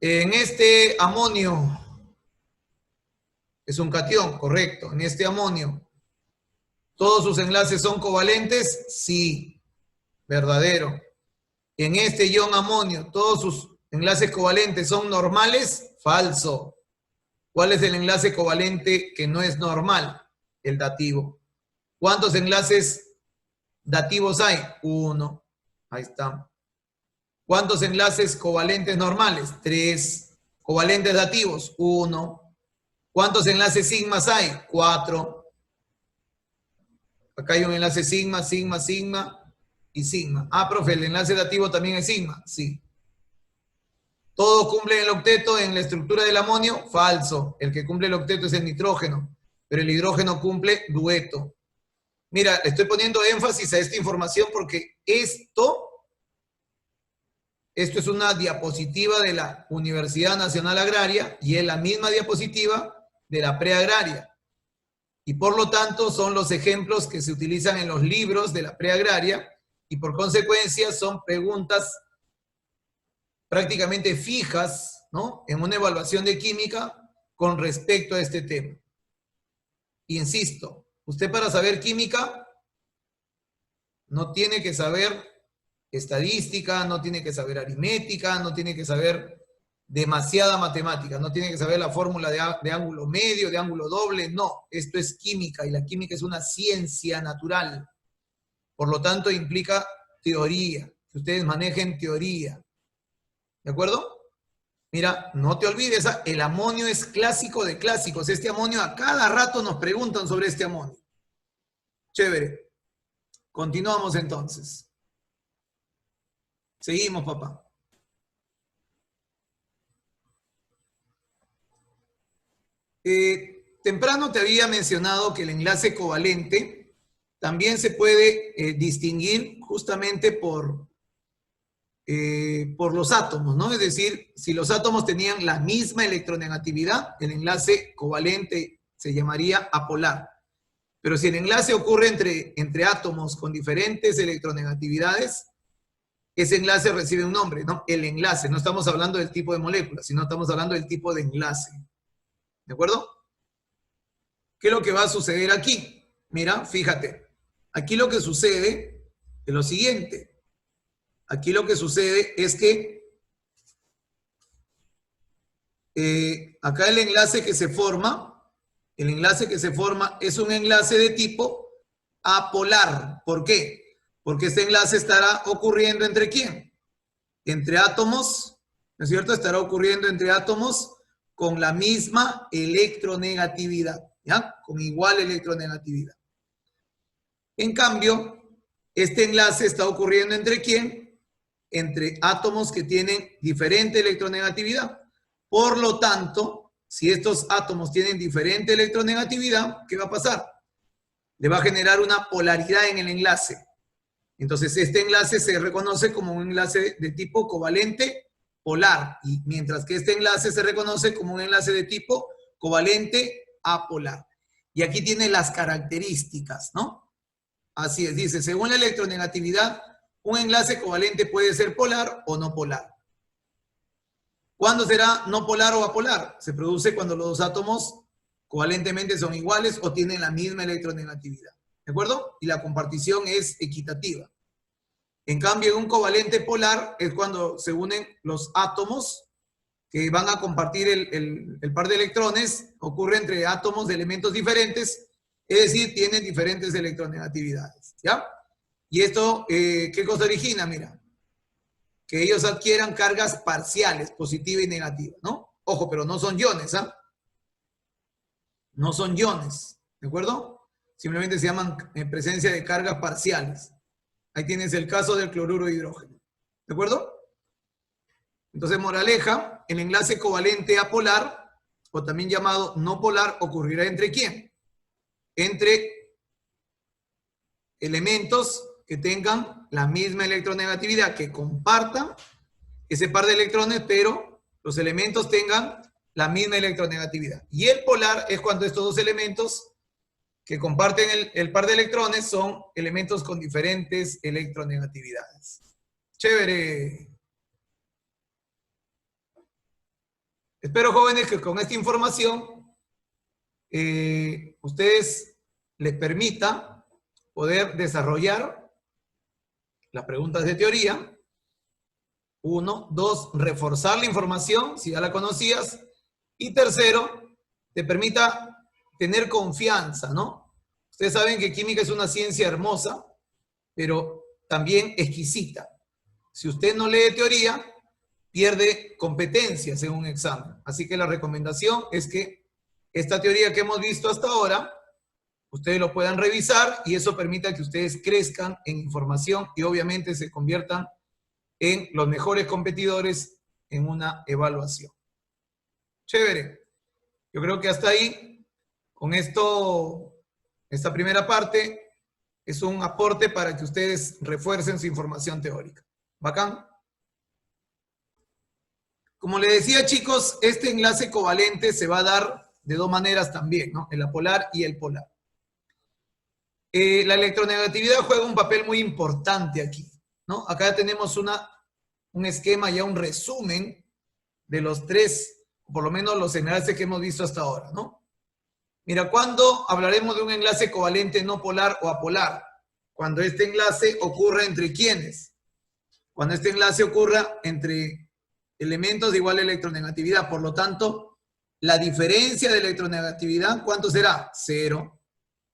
En este amonio, es un catión, correcto. En este amonio, ¿todos sus enlaces son covalentes? Sí, verdadero. En este ion amonio, ¿todos sus enlaces covalentes son normales? Falso. ¿Cuál es el enlace covalente que no es normal? El dativo. ¿Cuántos enlaces dativos hay? 1. Ahí está. ¿Cuántos enlaces covalentes normales? 3. ¿Covalentes dativos? 1. ¿Cuántos enlaces sigmas hay? 4. Acá hay un enlace sigma, sigma, sigma y sigma. Ah, profe, ¿el enlace dativo también es sigma? Sí. ¿Todos cumplen el octeto en la estructura del amonio? Falso. El que cumple el octeto es el nitrógeno, pero el hidrógeno cumple dueto. Mira, le estoy poniendo énfasis a esta información porque esto es una diapositiva de la Universidad Nacional Agraria y es la misma diapositiva de la preagraria. Y por lo tanto son los ejemplos que se utilizan en los libros de la preagraria y por consecuencia son preguntas prácticamente fijas, ¿no? En una evaluación de química con respecto a este tema. Y insisto, usted para saber química no tiene que saber estadística, no tiene que saber aritmética, no tiene que saber demasiada matemática, no tiene que saber la fórmula de ángulo medio, de ángulo doble, no, esto es química y la química es una ciencia natural. Por lo tanto, implica teoría, que ustedes manejen teoría. ¿De acuerdo? Mira, no te olvides, el amonio es clásico de clásicos. Este amonio, a cada rato nos preguntan sobre este amonio. Chévere. Continuamos entonces. Seguimos, papá. Temprano te había mencionado que el enlace covalente también se puede distinguir justamente por los átomos, ¿no? Es decir, si los átomos tenían la misma electronegatividad, el enlace covalente se llamaría apolar. Pero si el enlace ocurre entre átomos con diferentes electronegatividades, ese enlace recibe un nombre, ¿no? El enlace. No estamos hablando del tipo de molécula, sino estamos hablando del tipo de enlace. ¿De acuerdo? ¿Qué es lo que va a suceder aquí? Mira, fíjate. Aquí lo que sucede es lo siguiente. Aquí lo que sucede es que acá el enlace que se forma es un enlace de tipo apolar. ¿Por qué? Porque este enlace estará ocurriendo ¿entre quién? Entre átomos, ¿no es cierto? Estará ocurriendo entre átomos con la misma electronegatividad, ¿ya? Con igual electronegatividad. En cambio, este enlace está ocurriendo ¿entre quién? Entre átomos que tienen diferente electronegatividad. Por lo tanto, si estos átomos tienen diferente electronegatividad, ¿qué va a pasar? Le va a generar una polaridad en el enlace. Entonces, este enlace se reconoce como un enlace de tipo covalente polar, y mientras que este enlace se reconoce como un enlace de tipo covalente apolar. Y aquí tiene las características, ¿no? Así es, dice, según la electronegatividad, un enlace covalente puede ser polar o no polar. ¿Cuándo será no polar o apolar? Se produce cuando los dos átomos covalentemente son iguales o tienen la misma electronegatividad. ¿De acuerdo? Y la compartición es equitativa. En cambio, en un covalente polar es cuando se unen los átomos que van a compartir el par de electrones, ocurre entre átomos de elementos diferentes, es decir, tienen diferentes electronegatividades, ¿ya? Y esto, ¿qué cosa origina? Mira, que ellos adquieran cargas parciales, positiva y negativa, ¿no? Ojo, pero no son iones, ¿ah? No son iones, ¿de acuerdo? Simplemente se llaman presencia de cargas parciales. Ahí tienes el caso del cloruro de hidrógeno, ¿de acuerdo? Entonces, moraleja, el enlace covalente apolar, o también llamado no polar, ocurrirá ¿entre quién? Entre elementos que tengan la misma electronegatividad, que compartan ese par de electrones, pero los elementos tengan la misma electronegatividad. Y el polar es cuando estos dos elementos que comparten el par de electrones son elementos con diferentes electronegatividades. Chévere. Espero, jóvenes, que con esta información ustedes les permita poder desarrollar las preguntas de teoría. 1, 2, reforzar la información, si ya la conocías. Y tercero, te permita tener confianza, ¿no? Ustedes saben que química es una ciencia hermosa, pero también exquisita. Si usted no lee teoría, pierde competencias en un examen. Así que la recomendación es que esta teoría que hemos visto hasta ahora, ustedes lo puedan revisar y eso permita que ustedes crezcan en información y obviamente se conviertan en los mejores competidores en una evaluación. Chévere. Yo creo que hasta ahí, con esto, esta primera parte, es un aporte para que ustedes refuercen su información teórica. ¿Bacán? Como les decía, chicos, este enlace covalente se va a dar de dos maneras también, ¿no? El apolar y el polar. La electronegatividad juega un papel muy importante aquí, ¿no? Acá tenemos un esquema, ya un resumen de los tres, por lo menos los enlaces que hemos visto hasta ahora, ¿no? Mira, ¿cuándo hablaremos de un enlace covalente no polar o apolar? Cuando este enlace ocurra entre ¿quiénes? Cuando este enlace ocurra entre elementos de igual electronegatividad. Por lo tanto, la diferencia de electronegatividad, ¿cuánto será? 0.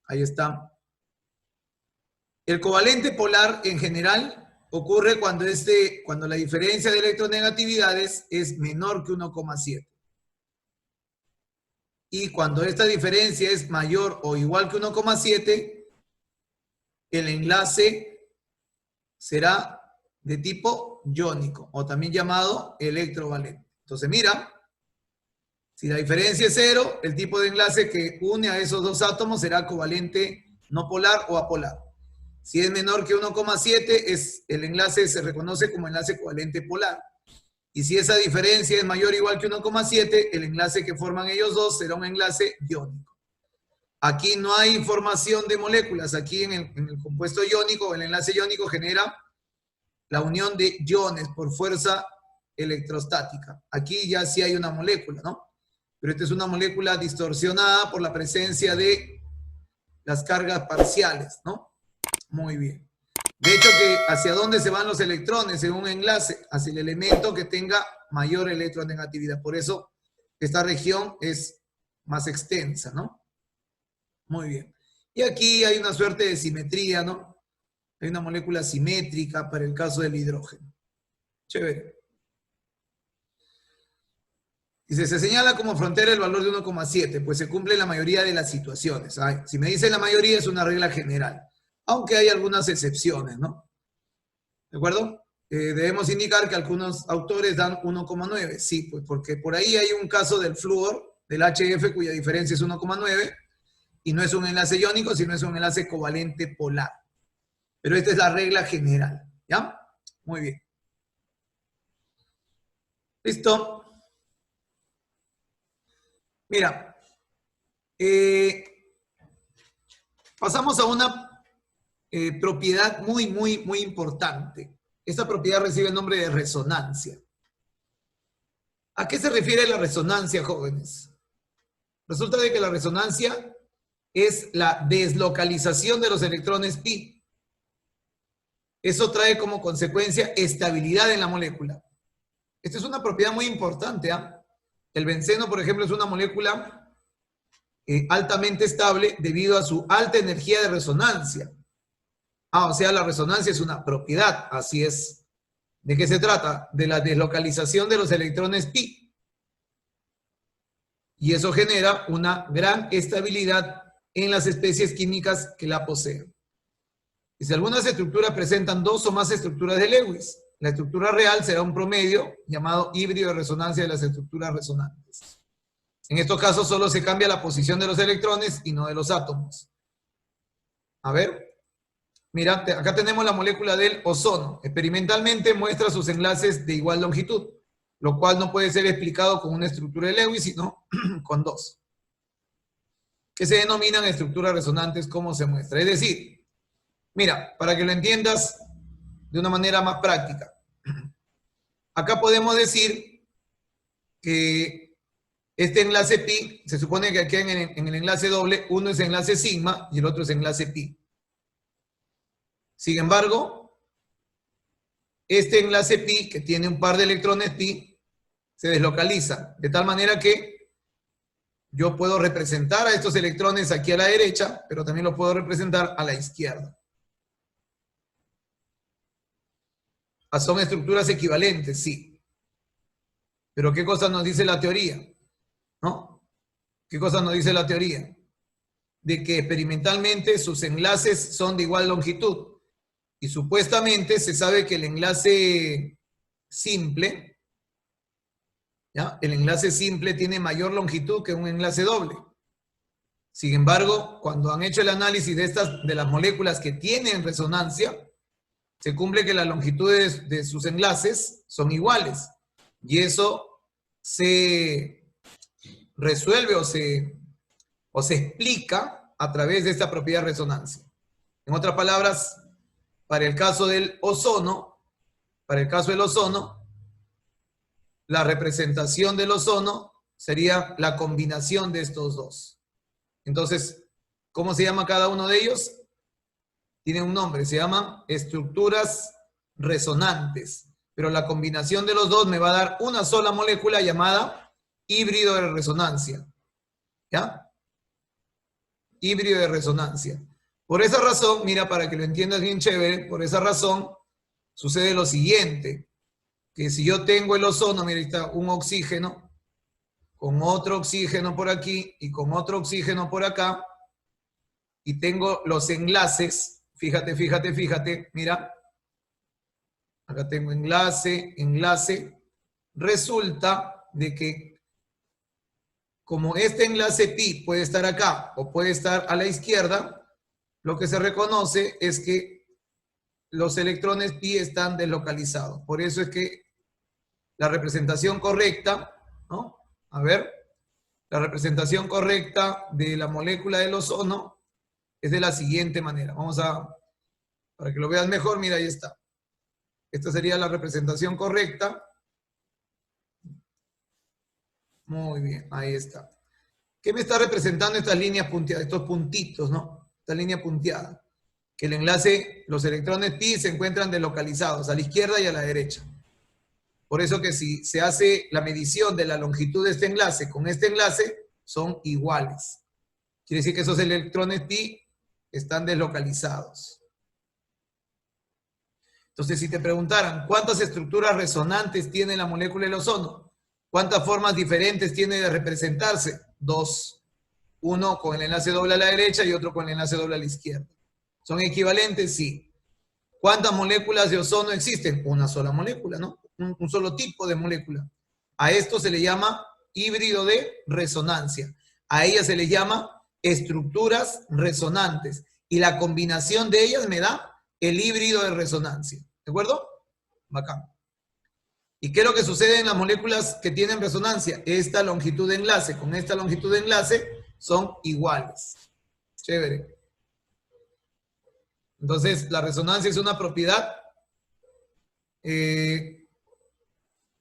Ahí está. El covalente polar en general ocurre cuando la diferencia de electronegatividades es menor que 1,7. Y cuando esta diferencia es mayor o igual que 1,7, el enlace será de tipo iónico, o también llamado electrovalente. Entonces, mira, si la diferencia es 0, el tipo de enlace que une a esos dos átomos será covalente no polar o apolar. Si es menor que 1,7, el enlace se reconoce como enlace covalente polar. Y si esa diferencia es mayor o igual que 1,7, el enlace que forman ellos dos será un enlace iónico. Aquí no hay formación de moléculas. Aquí en el compuesto iónico, el enlace iónico genera la unión de iones por fuerza electrostática. Aquí ya sí hay una molécula, ¿no? Pero esta es una molécula distorsionada por la presencia de las cargas parciales, ¿no? Muy bien. De hecho, que hacia dónde se van los electrones en un enlace, hacia el elemento que tenga mayor electronegatividad. Por eso esta región es más extensa, ¿no? Muy bien. Y aquí hay una suerte de simetría, ¿no? Hay una molécula simétrica para el caso del hidrógeno. Chévere. Dice, se señala como frontera el valor de 1,7, pues se cumple la mayoría de las situaciones. Ay, si me dice la mayoría es una regla general, aunque hay algunas excepciones, ¿no? ¿De acuerdo? Debemos indicar que algunos autores dan 1,9. Sí, pues porque por ahí hay un caso del flúor, del HF, cuya diferencia es 1,9, y no es un enlace iónico, sino es un enlace covalente polar. Pero esta es la regla general, ¿ya? Muy bien. ¿Listo? Mira, pasamos a una propiedad muy importante. Esta propiedad recibe el nombre de resonancia. ¿A qué se refiere la resonancia, jóvenes? Resulta de que la resonancia es la deslocalización de los electrones pi. Eso trae como consecuencia estabilidad en la molécula. Esta es una propiedad muy importante, ¿ah? El benceno, por ejemplo, es una molécula altamente estable debido a su alta energía de resonancia. O sea, la resonancia es una propiedad, así es. ¿De qué se trata? De la deslocalización de los electrones pi. Y eso genera una gran estabilidad en las especies químicas que la poseen. Y si algunas estructuras presentan dos o más estructuras de Lewis, la estructura real será un promedio llamado híbrido de resonancia de las estructuras resonantes. En estos casos solo se cambia la posición de los electrones y no de los átomos. A ver, mira, acá tenemos la molécula del ozono. Experimentalmente muestra sus enlaces de igual longitud, lo cual no puede ser explicado con una estructura de Lewis, sino con dos, que se denominan estructuras resonantes, como se muestra. Es decir, mira, para que lo entiendas de una manera más práctica, acá podemos decir que este enlace pi, se supone que aquí en el enlace doble, uno es enlace sigma y el otro es enlace pi. Sin embargo, este enlace pi, que tiene un par de electrones pi, se deslocaliza, de tal manera que yo puedo representar a estos electrones aquí a la derecha, pero también los puedo representar a la izquierda. Son estructuras equivalentes, sí. Pero ¿qué cosa nos dice la teoría? ¿No? ¿Qué cosa nos dice la teoría? De que experimentalmente sus enlaces son de igual longitud. Y supuestamente se sabe que el enlace simple, ¿ya? El enlace simple tiene mayor longitud que un enlace doble. Sin embargo, cuando han hecho el análisis de las moléculas que tienen resonancia, se cumple que las longitudes de sus enlaces son iguales. Y eso se resuelve o se explica a través de esta propiedad de resonancia. En otras palabras, para el caso del ozono, la representación del ozono sería la combinación de estos dos. Entonces, ¿cómo se llama cada uno de ellos? Tienen un nombre, se llaman estructuras resonantes, pero la combinación de los dos me va a dar una sola molécula llamada híbrido de resonancia, ¿ya? Híbrido de resonancia. Por esa razón, mira, para que lo entiendas bien chévere, por esa razón sucede lo siguiente, que si yo tengo el ozono, mira, ahí está un oxígeno, con otro oxígeno por aquí y con otro oxígeno por acá, y tengo los enlaces. Fíjate, mira. Acá tengo enlace. Resulta de que como este enlace pi puede estar acá o puede estar a la izquierda, lo que se reconoce es que los electrones pi están deslocalizados. Por eso es que la representación correcta, ¿no? A ver, la representación correcta de la molécula del ozono es de la siguiente manera. Vamos a, para que lo veas mejor, mira, ahí está. Esta sería la representación correcta. Muy bien, ahí está. ¿Qué me está representando estas líneas punteadas, estos puntitos, ¿no? Esta línea punteada. Que el enlace, los electrones pi se encuentran deslocalizados a la izquierda y a la derecha. Por eso que si se hace la medición de la longitud de este enlace con este enlace, son iguales. Quiere decir que esos electrones pi están deslocalizados. Entonces, si te preguntaran, ¿cuántas estructuras resonantes tiene la molécula del ozono? ¿Cuántas formas diferentes tiene de representarse? 2. Uno con el enlace doble a la derecha y otro con el enlace doble a la izquierda. ¿Son equivalentes? Sí. ¿Cuántas moléculas de ozono existen? Una sola molécula, ¿no? Un solo tipo de molécula. A esto se le llama híbrido de resonancia. A ella se le llama estructuras resonantes. Y la combinación de ellas me da el híbrido de resonancia. ¿De acuerdo? Bacán. ¿Y qué es lo que sucede en las moléculas que tienen resonancia? Esta longitud de enlace con esta longitud de enlace son iguales. Chévere. Entonces, la resonancia es una propiedad que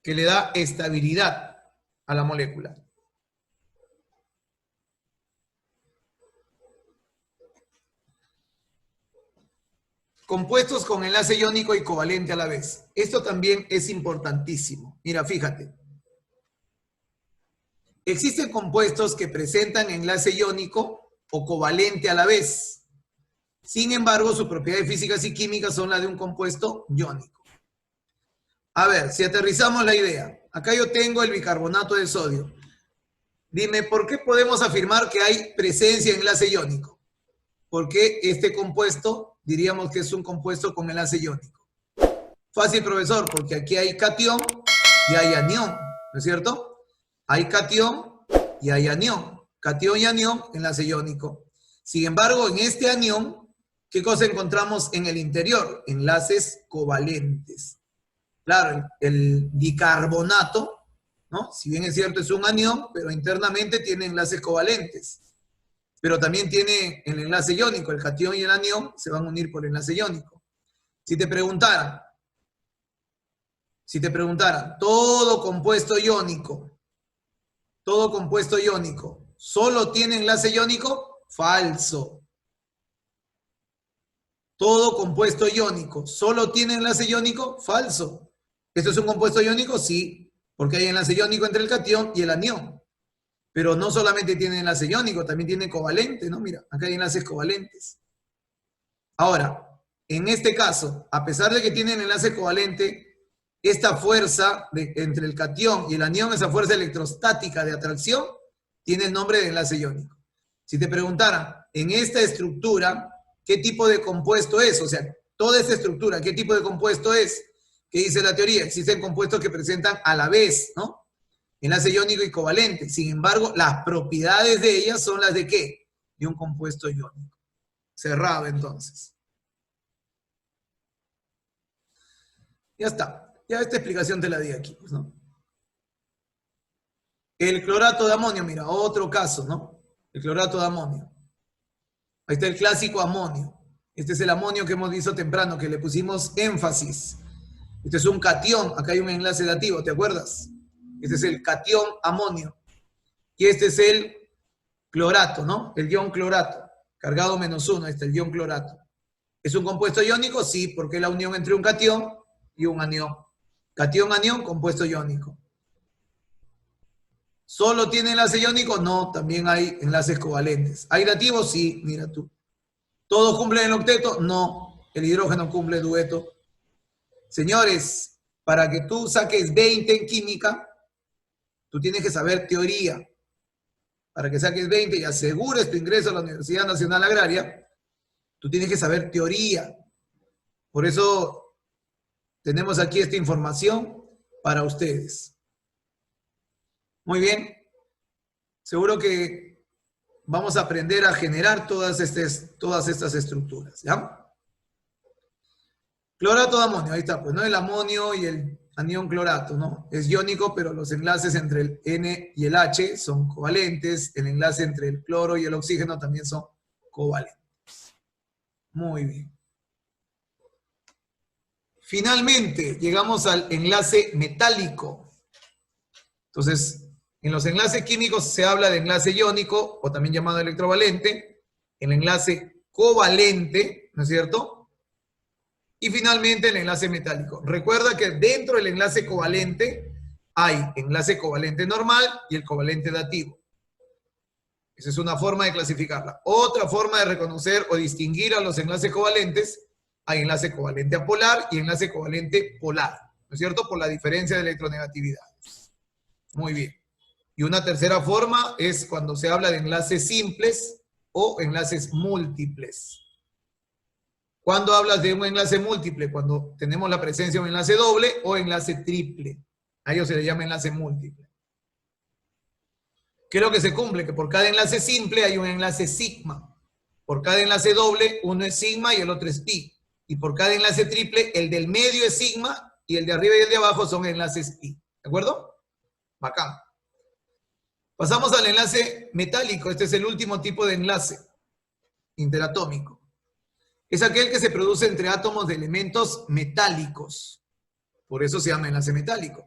le da estabilidad a la molécula. Compuestos con enlace iónico y covalente a la vez. Esto también es importantísimo. Mira, fíjate. Existen compuestos que presentan enlace iónico o covalente a la vez. Sin embargo, sus propiedades físicas y químicas son las de un compuesto iónico. A ver, si aterrizamos la idea. Acá yo tengo el bicarbonato de sodio. Dime, ¿por qué podemos afirmar que hay presencia de enlace iónico? Porque este compuesto, diríamos que es un compuesto con enlace iónico. Fácil, profesor, porque aquí hay catión y hay anión, ¿no es cierto? Hay catión y hay anión. Catión y anión, enlace iónico. Sin embargo, en este anión, ¿qué cosa encontramos en el interior? Enlaces covalentes. Claro, el bicarbonato, ¿no? Si bien es cierto, es un anión, pero internamente tiene enlaces covalentes. Pero también tiene el enlace iónico. El catión y el anión se van a unir por el enlace iónico. Si te preguntaran, todo compuesto iónico, ¿solo tiene enlace iónico? Falso. Todo compuesto iónico, ¿solo tiene enlace iónico? Falso. ¿Esto es un compuesto iónico? Sí, porque hay enlace iónico entre el catión y el anión. Pero no solamente tiene enlace iónico, también tiene covalente, ¿no? Mira, acá hay enlaces covalentes. Ahora, en este caso, a pesar de que tienen enlace covalente, esta fuerza entre el catión y el anión, esa fuerza electrostática de atracción, tiene el nombre de enlace iónico. Si te preguntaran, en esta estructura, ¿qué tipo de compuesto es? O sea, toda esta estructura, ¿qué tipo de compuesto es? ¿Qué dice la teoría? Existen compuestos que presentan a la vez, ¿no? Enlace iónico y covalente. Sin embargo, las propiedades de ellas son las de ¿qué? De un compuesto iónico. Cerrado, entonces. Ya está. Ya esta explicación te la di aquí, pues, ¿no? El clorato de amonio, mira, otro caso, ¿no? El clorato de amonio. Ahí está el clásico amonio. Este es el amonio que hemos visto temprano, que le pusimos énfasis. Este es un catión, acá hay un enlace dativo, ¿te acuerdas? Este es el catión amonio. Y este es el clorato, ¿no? El ion clorato, cargado -1, este es el ion clorato. ¿Es un compuesto iónico? Sí, porque es la unión entre un catión y un anión. Catión-anión, compuesto iónico. ¿Solo tiene enlace iónico? No, también hay enlaces covalentes. ¿Hay dativos? Sí, mira tú. ¿Todos cumplen el octeto? No, el hidrógeno cumple dueto. Señores, para que tú saques 20 en química, tú tienes que saber teoría. Para que saques 20 y asegures tu ingreso a la Universidad Nacional Agraria, tú tienes que saber teoría. Por eso tenemos aquí esta información para ustedes. Muy bien. Seguro que vamos a aprender a generar todas estas estructuras, ¿ya? Clorato de amonio, ahí está, pues, ¿no? El amonio y el anión clorato, ¿no? Es iónico, pero los enlaces entre el N y el H son covalentes, el enlace entre el cloro y el oxígeno también son covalentes. Muy bien. Finalmente, llegamos al enlace metálico. Entonces, en los enlaces químicos se habla de enlace iónico, o también llamado electrovalente, el enlace covalente, ¿no es cierto? Y finalmente el enlace metálico. Recuerda que dentro del enlace covalente hay enlace covalente normal y el covalente dativo. Esa es una forma de clasificarla. Otra forma de reconocer o distinguir a los enlaces covalentes, hay enlace covalente apolar y enlace covalente polar, ¿no es cierto? Por la diferencia de electronegatividades. Muy bien. Y una tercera forma es cuando se habla de enlaces simples o enlaces múltiples. ¿Cuándo hablas de un enlace múltiple? Cuando tenemos la presencia de un enlace doble o enlace triple. A ellos se le llama enlace múltiple. ¿Qué es lo que se cumple? Que por cada enlace simple hay un enlace sigma. Por cada enlace doble, uno es sigma y el otro es pi. Y por cada enlace triple, el del medio es sigma y el de arriba y el de abajo son enlaces pi. ¿De acuerdo? Bacán. Pasamos al enlace metálico. Este es el último tipo de enlace interatómico. Es aquel que se produce entre átomos de elementos metálicos. Por eso se llama enlace metálico.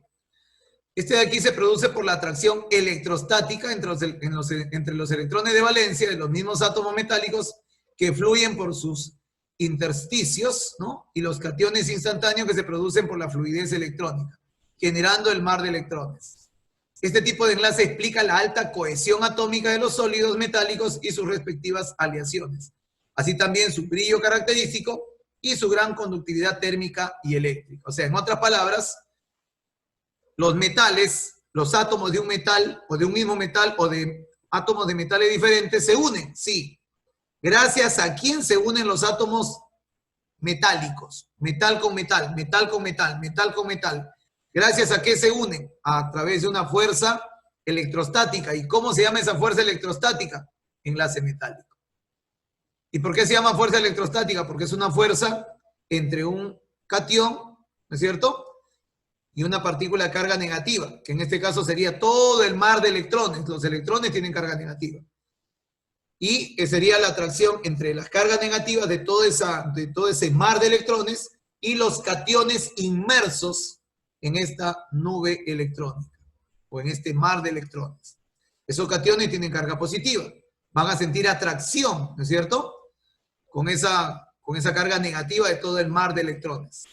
Este de aquí se produce por la atracción electrostática entre los electrones de valencia de los mismos átomos metálicos que fluyen por sus intersticios, ¿no? Y los cationes instantáneos que se producen por la fluidez electrónica, generando el mar de electrones. Este tipo de enlace explica la alta cohesión atómica de los sólidos metálicos y sus respectivas aleaciones. Así también su brillo característico y su gran conductividad térmica y eléctrica. O sea, en otras palabras, los metales, los átomos de un metal o de un mismo metal o de átomos de metales diferentes se unen, sí. ¿Gracias a quién se unen los átomos metálicos? Metal con metal, metal con metal, metal con metal. ¿Gracias a qué se unen? A través de una fuerza electrostática. ¿Y cómo se llama esa fuerza electrostática? Enlace metálico. ¿Y por qué se llama fuerza electrostática? Porque es una fuerza entre un catión, ¿no es cierto?, y una partícula de carga negativa, que en este caso sería todo el mar de electrones. Los electrones tienen carga negativa. Y sería la atracción entre las cargas negativas de todo ese mar de electrones y los cationes inmersos en esta nube electrónica, o en este mar de electrones. Esos cationes tienen carga positiva. Van a sentir atracción, ¿no es cierto?, con esa carga negativa de todo el mar de electrones.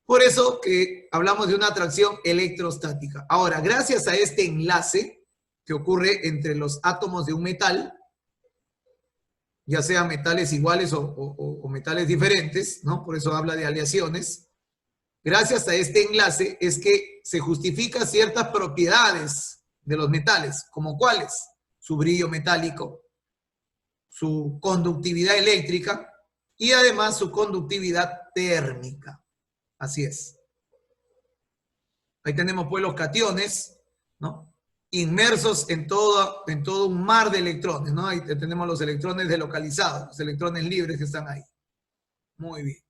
Por eso que hablamos de una atracción electrostática. Ahora, gracias a este enlace que ocurre entre los átomos de un metal, ya sean metales iguales o metales diferentes, ¿no? Por eso habla de aleaciones. Gracias a este enlace es que se justifican ciertas propiedades de los metales, como cuáles: su brillo metálico, su conductividad eléctrica y además su conductividad térmica. Así es. Ahí tenemos pues los cationes, ¿no?, inmersos en todo un mar de electrones, ¿no? Ahí tenemos los electrones delocalizados, los electrones libres que están ahí. Muy bien.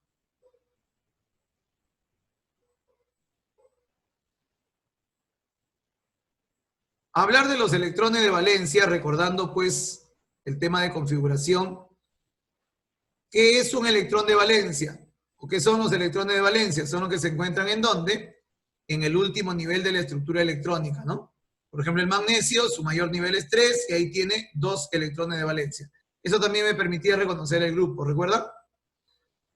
Hablar de los electrones de valencia, recordando pues el tema de configuración. ¿Qué es un electrón de valencia? ¿O qué son los electrones de valencia? Son los que se encuentran ¿en dónde? En el último nivel de la estructura electrónica, ¿no? Por ejemplo, el magnesio, su mayor nivel es 3 y ahí tiene 2 electrones de valencia. Eso también me permitía reconocer el grupo, ¿recuerda?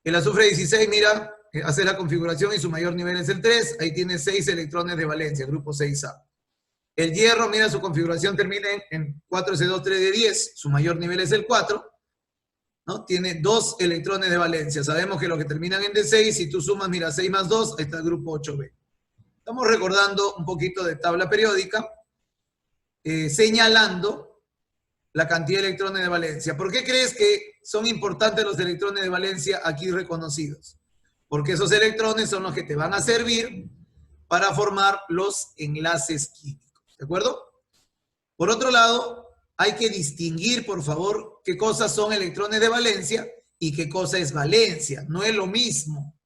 El azufre 16, mira, hace la configuración y su mayor nivel es el 3, ahí tiene 6 electrones de valencia, grupo 6A. El hierro, mira, su configuración termina en 4s2, 3 de 10, su mayor nivel es el 4, ¿no? Tiene 2 electrones de valencia. Sabemos que los que terminan en D6, si tú sumas, mira, 6 más 2, ahí está el grupo 8B. Estamos recordando un poquito de tabla periódica, señalando la cantidad de electrones de valencia. ¿Por qué crees que son importantes los electrones de valencia aquí reconocidos? Porque esos electrones son los que te van a servir para formar los enlaces químicos. ¿De acuerdo? Por otro lado, hay que distinguir, por favor, qué cosas son electrones de valencia y qué cosa es valencia. No es lo mismo.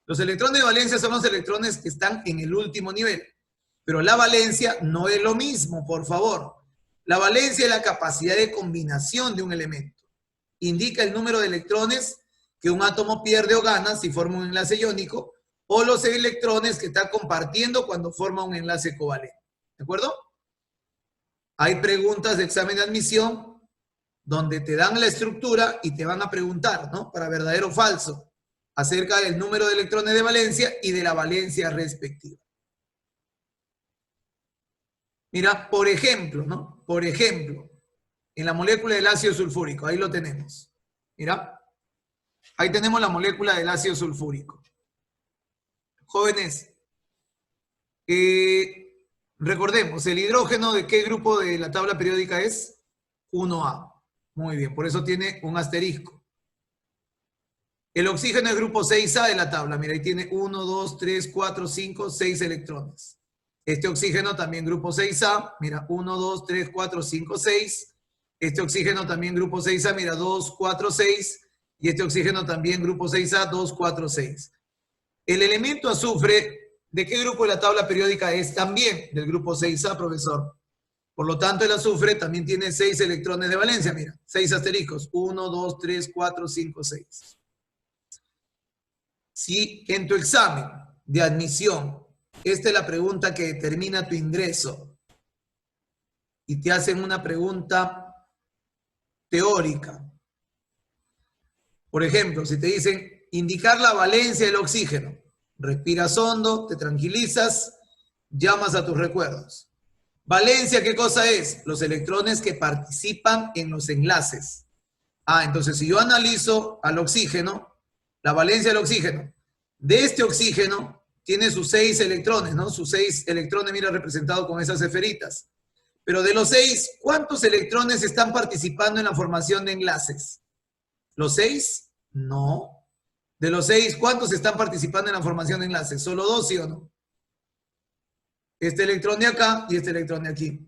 Los electrones de valencia son los electrones que están en el último nivel. Pero la valencia no es lo mismo, por favor. La valencia es la capacidad de combinación de un elemento. Indica el número de electrones que un átomo pierde o gana si forma un enlace iónico, o los electrones que está compartiendo cuando forma un enlace covalente. ¿De acuerdo? Hay preguntas de examen de admisión donde te dan la estructura y te van a preguntar, ¿no? Para verdadero o falso, acerca del número de electrones de valencia y de la valencia respectiva. Mira, por ejemplo, ¿no? Por ejemplo, en la molécula del ácido sulfúrico, ahí lo tenemos. Mira, ahí tenemos la molécula del ácido sulfúrico. Jóvenes, recordemos, ¿el hidrógeno de qué grupo de la tabla periódica es? 1A. Muy bien, por eso tiene un asterisco. El oxígeno es grupo 6A de la tabla. Mira, ahí tiene 1, 2, 3, 4, 5, 6 electrones. Este oxígeno también grupo 6A. Mira, 1, 2, 3, 4, 5, 6. Este oxígeno también grupo 6A. Mira, 2, 4, 6. Y este oxígeno también grupo 6A, 2, 4, 6. El elemento azufre, ¿de qué grupo de la tabla periódica es? También del grupo 6A, profesor. Por lo tanto, el azufre también tiene 6 electrones de valencia. Mira, 6 asteriscos. 1, 2, 3, 4, 5, 6. Si en tu examen de admisión, esta es la pregunta que determina tu ingreso, y te hacen una pregunta teórica. Por ejemplo, si te dicen indicar la valencia del oxígeno, respiras hondo, te tranquilizas, llamas a tus recuerdos. Valencia, ¿qué cosa es? Los electrones que participan en los enlaces. Entonces si yo analizo al oxígeno, la valencia del oxígeno, de este oxígeno tiene sus 6 electrones, ¿no? Sus 6 electrones, mira, representados con esas esferitas. Pero de los 6, ¿cuántos electrones están participando en la formación de enlaces? ¿Los 6? No. De los 6, ¿cuántos están participando en la formación de enlaces? ¿Solo 2, sí o no? Este electrón de acá y este electrón de aquí.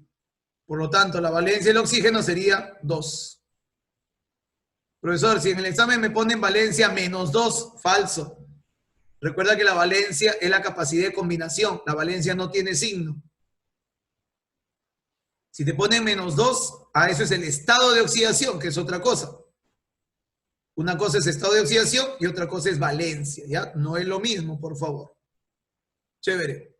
Por lo tanto, la valencia del oxígeno sería 2. Profesor, si en el examen me ponen valencia menos 2, falso. Recuerda que la valencia es la capacidad de combinación. La valencia no tiene signo. Si te ponen menos 2, eso es el estado de oxidación, que es otra cosa. Una cosa es estado de oxidación y otra cosa es valencia, ¿ya? No es lo mismo, por favor. Chévere.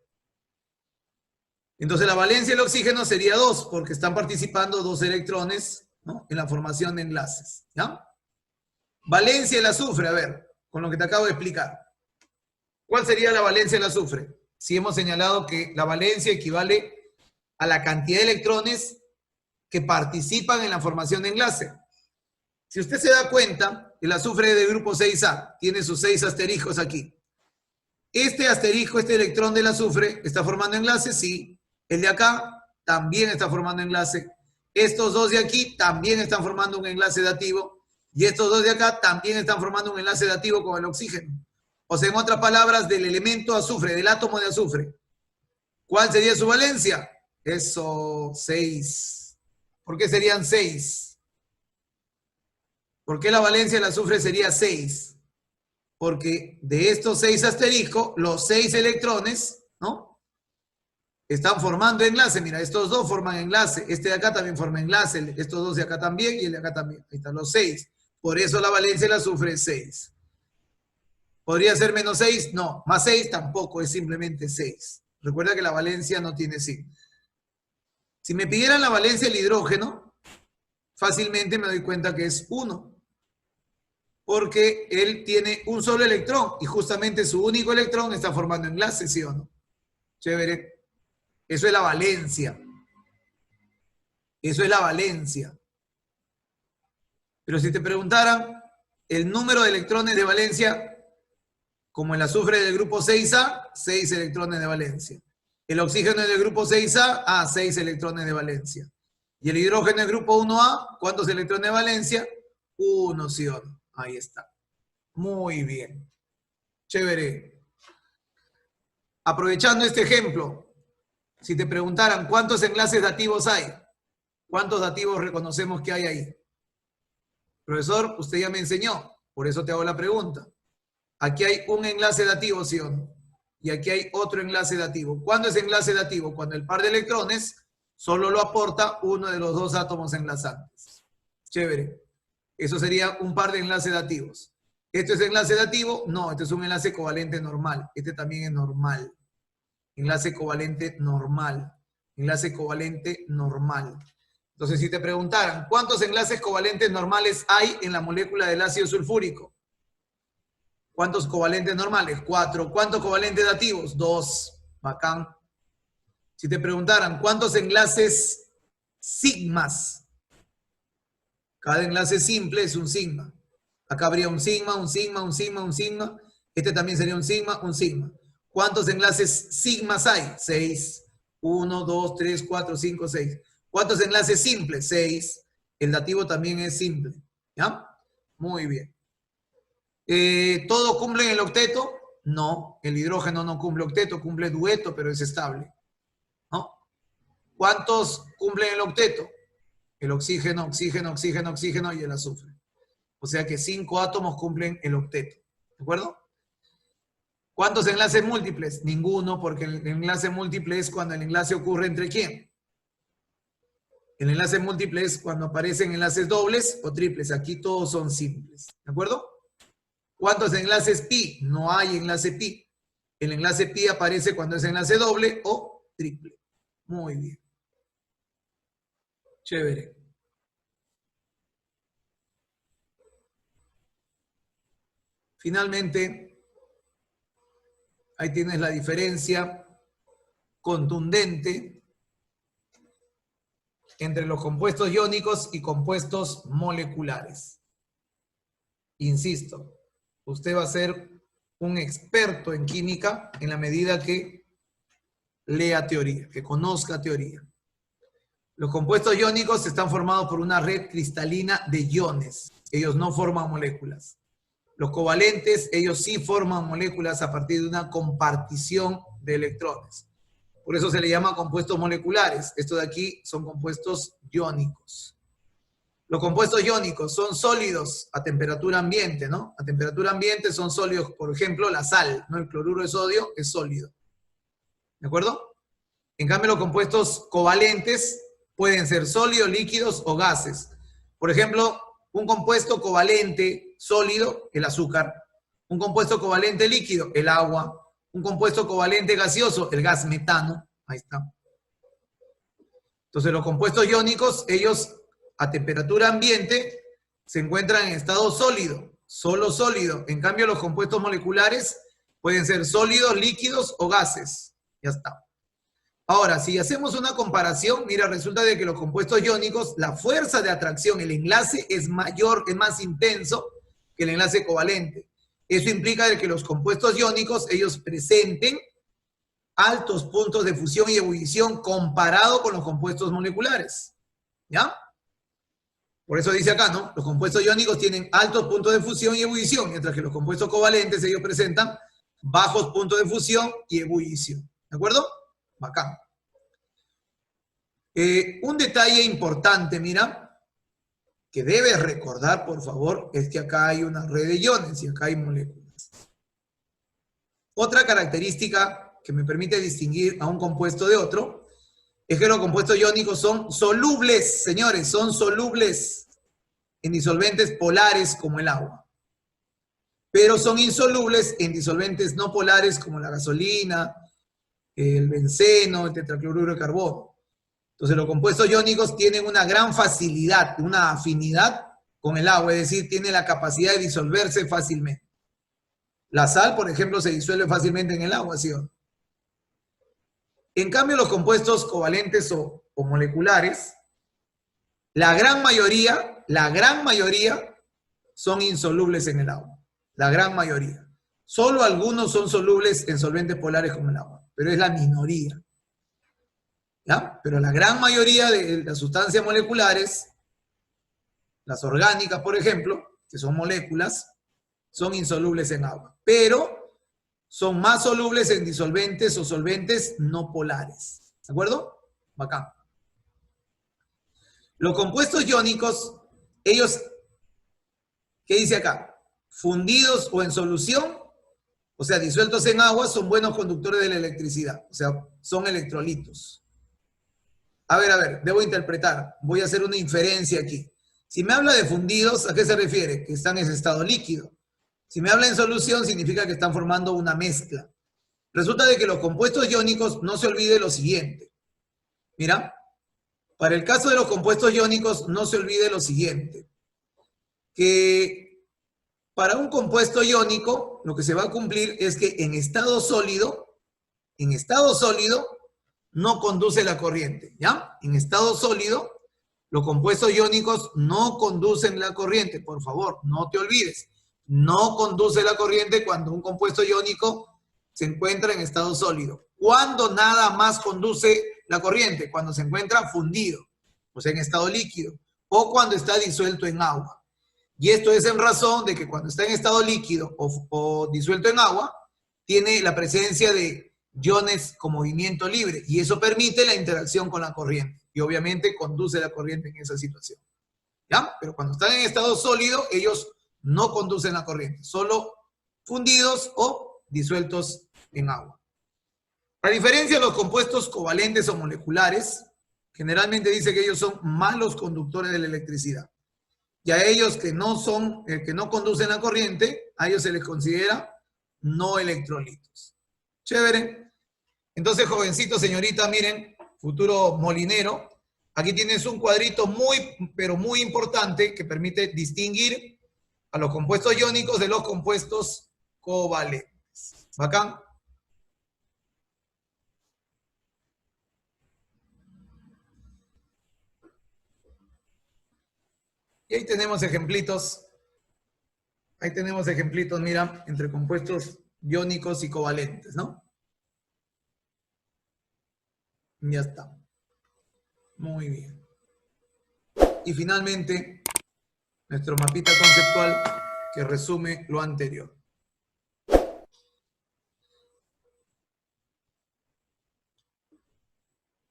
Entonces la valencia del oxígeno sería 2, porque están participando 2 electrones, ¿no?, en la formación de enlaces, ¿ya? Valencia del azufre, a ver, con lo que te acabo de explicar. ¿Cuál sería la valencia del azufre? Si hemos señalado que la valencia equivale a la cantidad de electrones que participan en la formación de enlace. Si usted se da cuenta, el azufre de grupo 6A tiene sus 6 asteriscos aquí. Este asterisco, este electrón del azufre, ¿está formando enlace? Sí. El de acá también está formando enlace. Estos 2 de aquí también están formando un enlace dativo. Y estos 2 de acá también están formando un enlace dativo con el oxígeno. O sea, en otras palabras, del elemento azufre, del átomo de azufre. ¿Cuál sería su valencia? Eso, 6. ¿Por qué serían 6? ¿Por qué la valencia del azufre sería 6? Porque de estos 6 asteriscos, los 6 electrones, ¿no?, están formando enlace. Mira, estos 2 forman enlace. Este de acá también forma enlace. Estos 2 de acá también y el de acá también. Ahí están los 6. Por eso la valencia del azufre es 6. ¿Podría ser menos 6? No. Más 6 tampoco, es simplemente 6. Recuerda que la valencia no tiene signo. Si me pidieran la valencia del hidrógeno, fácilmente me doy cuenta que es 1. Porque él tiene un solo electrón y justamente su único electrón está formando enlace, ¿sí o no? Chévere. Eso es la valencia. Eso es la valencia. Pero si te preguntaran el número de electrones de valencia, como el azufre del grupo 6A, 6 electrones de valencia. El oxígeno del grupo 6A, 6 electrones de valencia. Y el hidrógeno del grupo 1A, ¿cuántos electrones de valencia? 1, ¿sí o no? Ahí está. Muy bien. Chévere. Aprovechando este ejemplo, si te preguntaran cuántos enlaces dativos hay, ¿Cuántos dativos reconocemos que hay ahí? Profesor, usted ya me enseñó, por eso te hago la pregunta. Aquí hay un enlace dativo, ¿sí o no? Y aquí hay otro enlace dativo. ¿Cuándo es enlace dativo? Cuando el par de electrones solo lo aporta uno de los dos átomos enlazantes. Chévere. Eso sería un par de enlaces dativos. ¿Esto es enlace dativo? No, este es un enlace covalente normal. Este también es normal. Enlace covalente normal. Enlace covalente normal. Entonces, si te preguntaran, ¿cuántos enlaces covalentes normales hay en la molécula del ácido sulfúrico? ¿Cuántos covalentes normales? 4. ¿Cuántos covalentes dativos? 2. Bacán. Si te preguntaran, ¿cuántos enlaces sigmas? Cada enlace simple es un sigma. Acá habría un sigma, un sigma, un sigma, un sigma. Este también sería un sigma, un sigma. ¿Cuántos enlaces sigmas hay? 6. 1, 2, 3, 4, 5, 6. ¿Cuántos enlaces simples? 6. El dativo también es simple. ¿Ya? Muy bien. ¿Todo cumple en el octeto? No. El hidrógeno no cumple octeto, cumple dueto, pero es estable. ¿No? ¿Cuántos cumplen el octeto? El oxígeno, oxígeno, oxígeno, oxígeno y el azufre. O sea que 5 átomos cumplen el octeto. ¿De acuerdo? ¿Cuántos enlaces múltiples? Ninguno, porque el enlace múltiple es cuando el enlace ocurre entre ¿quién? El enlace múltiple es cuando aparecen enlaces dobles o triples. Aquí todos son simples. ¿De acuerdo? ¿Cuántos enlaces pi? No hay enlace pi. El enlace pi aparece cuando es enlace doble o triple. Muy bien. Chévere. Finalmente, ahí tienes la diferencia contundente entre los compuestos iónicos y compuestos moleculares. Insisto, usted va a ser un experto en química en la medida que lea teoría, que conozca teoría. Los compuestos iónicos están formados por una red cristalina de iones. Ellos no forman moléculas. Los covalentes, ellos sí forman moléculas a partir de una compartición de electrones. Por eso se le llama compuestos moleculares. Estos de aquí son compuestos iónicos. Los compuestos iónicos son sólidos a temperatura ambiente, ¿no? A temperatura ambiente son sólidos, por ejemplo, la sal, ¿no? El cloruro de sodio es sólido. ¿De acuerdo? En cambio, los compuestos covalentes pueden ser sólidos, líquidos o gases. Por ejemplo, un compuesto covalente sólido, el azúcar. Un compuesto covalente líquido, el agua. Un compuesto covalente gaseoso, el gas metano. Ahí está. Entonces, los compuestos iónicos, ellos a temperatura ambiente se encuentran en estado sólido, solo sólido. En cambio, los compuestos moleculares pueden ser sólidos, líquidos o gases. Ya está. Ahora, si hacemos una comparación, mira, resulta de que los compuestos iónicos, la fuerza de atracción, el enlace es mayor, es más intenso que el enlace covalente. Eso implica de que los compuestos iónicos, ellos presenten altos puntos de fusión y ebullición comparado con los compuestos moleculares. ¿Ya? Por eso dice acá, ¿no? Los compuestos iónicos tienen altos puntos de fusión y ebullición, mientras que los compuestos covalentes, ellos presentan bajos puntos de fusión y ebullición. ¿De acuerdo? Bacán. Un detalle importante, mira, que debes recordar, por favor, es que acá hay una red de iones y acá hay moléculas. Otra característica que me permite distinguir a un compuesto de otro es que los compuestos iónicos son solubles, señores, son solubles en disolventes polares como el agua. Pero son insolubles en disolventes no polares como la gasolina, el benceno, el tetracloruro de carbono. Entonces los compuestos iónicos tienen una gran facilidad, una afinidad con el agua, es decir, tiene la capacidad de disolverse fácilmente. La sal, por ejemplo, se disuelve fácilmente en el agua, ¿sí o no? En cambio, los compuestos covalentes o moleculares, la gran mayoría son insolubles en el agua. La gran mayoría. Solo algunos son solubles en solventes polares como el agua, pero es la minoría. ¿Ya? Pero la gran mayoría de las sustancias moleculares, las orgánicas, por ejemplo, que son moléculas, son insolubles en agua, pero son más solubles en disolventes o solventes no polares. ¿De acuerdo? Bacán. Los compuestos iónicos, ellos, ¿qué dice acá? Fundidos o en solución, o sea, disueltos en agua, son buenos conductores de la electricidad, o sea, son electrolitos. A ver, debo interpretar, voy a hacer una inferencia aquí. Si me habla de fundidos, ¿a qué se refiere? Que están en ese estado líquido. Si me habla en solución, significa que están formando una mezcla. Resulta de que los compuestos iónicos, no se olvide lo siguiente. Mira, para el caso de los compuestos iónicos, no se olvide lo siguiente. Que para un compuesto iónico, lo que se va a cumplir es que en estado sólido, no conduce la corriente, ¿ya? En estado sólido, los compuestos iónicos no conducen la corriente, por favor, no te olvides. No conduce la corriente cuando un compuesto iónico se encuentra en estado sólido. ¿Cuándo nada más conduce la corriente? Cuando se encuentra fundido, o sea, en estado líquido, o cuando está disuelto en agua. Y esto es en razón de que cuando está en estado líquido o disuelto en agua, tiene la presencia de iones con movimiento libre, y eso permite la interacción con la corriente, y obviamente conduce la corriente en esa situación. ¿Ya? Pero cuando están en estado sólido, ellos no conducen la corriente, solo fundidos o disueltos en agua. A diferencia de los compuestos covalentes o moleculares, generalmente dice que ellos son malos conductores de la electricidad. Y a ellos que no conducen la corriente, a ellos se les considera no electrolitos. Chévere. Entonces, jovencito, señorita, miren, futuro molinero, aquí tienes un cuadrito pero muy importante que permite distinguir a los compuestos iónicos de los compuestos covalentes. ¿Bacán? Y ahí tenemos ejemplitos. Ahí tenemos ejemplitos, mira, entre compuestos iónicos y covalentes, ¿no? Ya está. Muy bien. Y finalmente, nuestro mapita conceptual que resume lo anterior.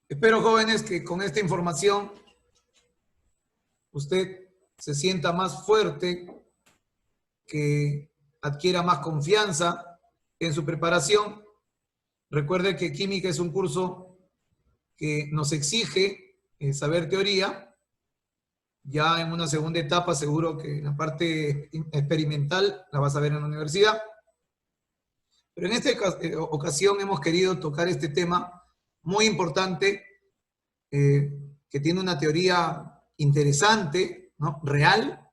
Espero, jóvenes, que con esta información usted se sienta más fuerte, que adquiera más confianza en su preparación. Recuerde que química es un curso que nos exige saber teoría. Ya en una segunda etapa seguro que la parte experimental la vas a ver en la universidad. Pero en esta ocasión hemos querido tocar este tema muy importante, que tiene una teoría interesante, ¿no? Real,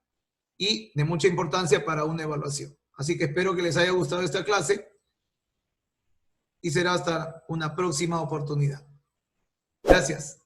y de mucha importancia para una evaluación. Así que espero que les haya gustado esta clase y será hasta una próxima oportunidad. Gracias.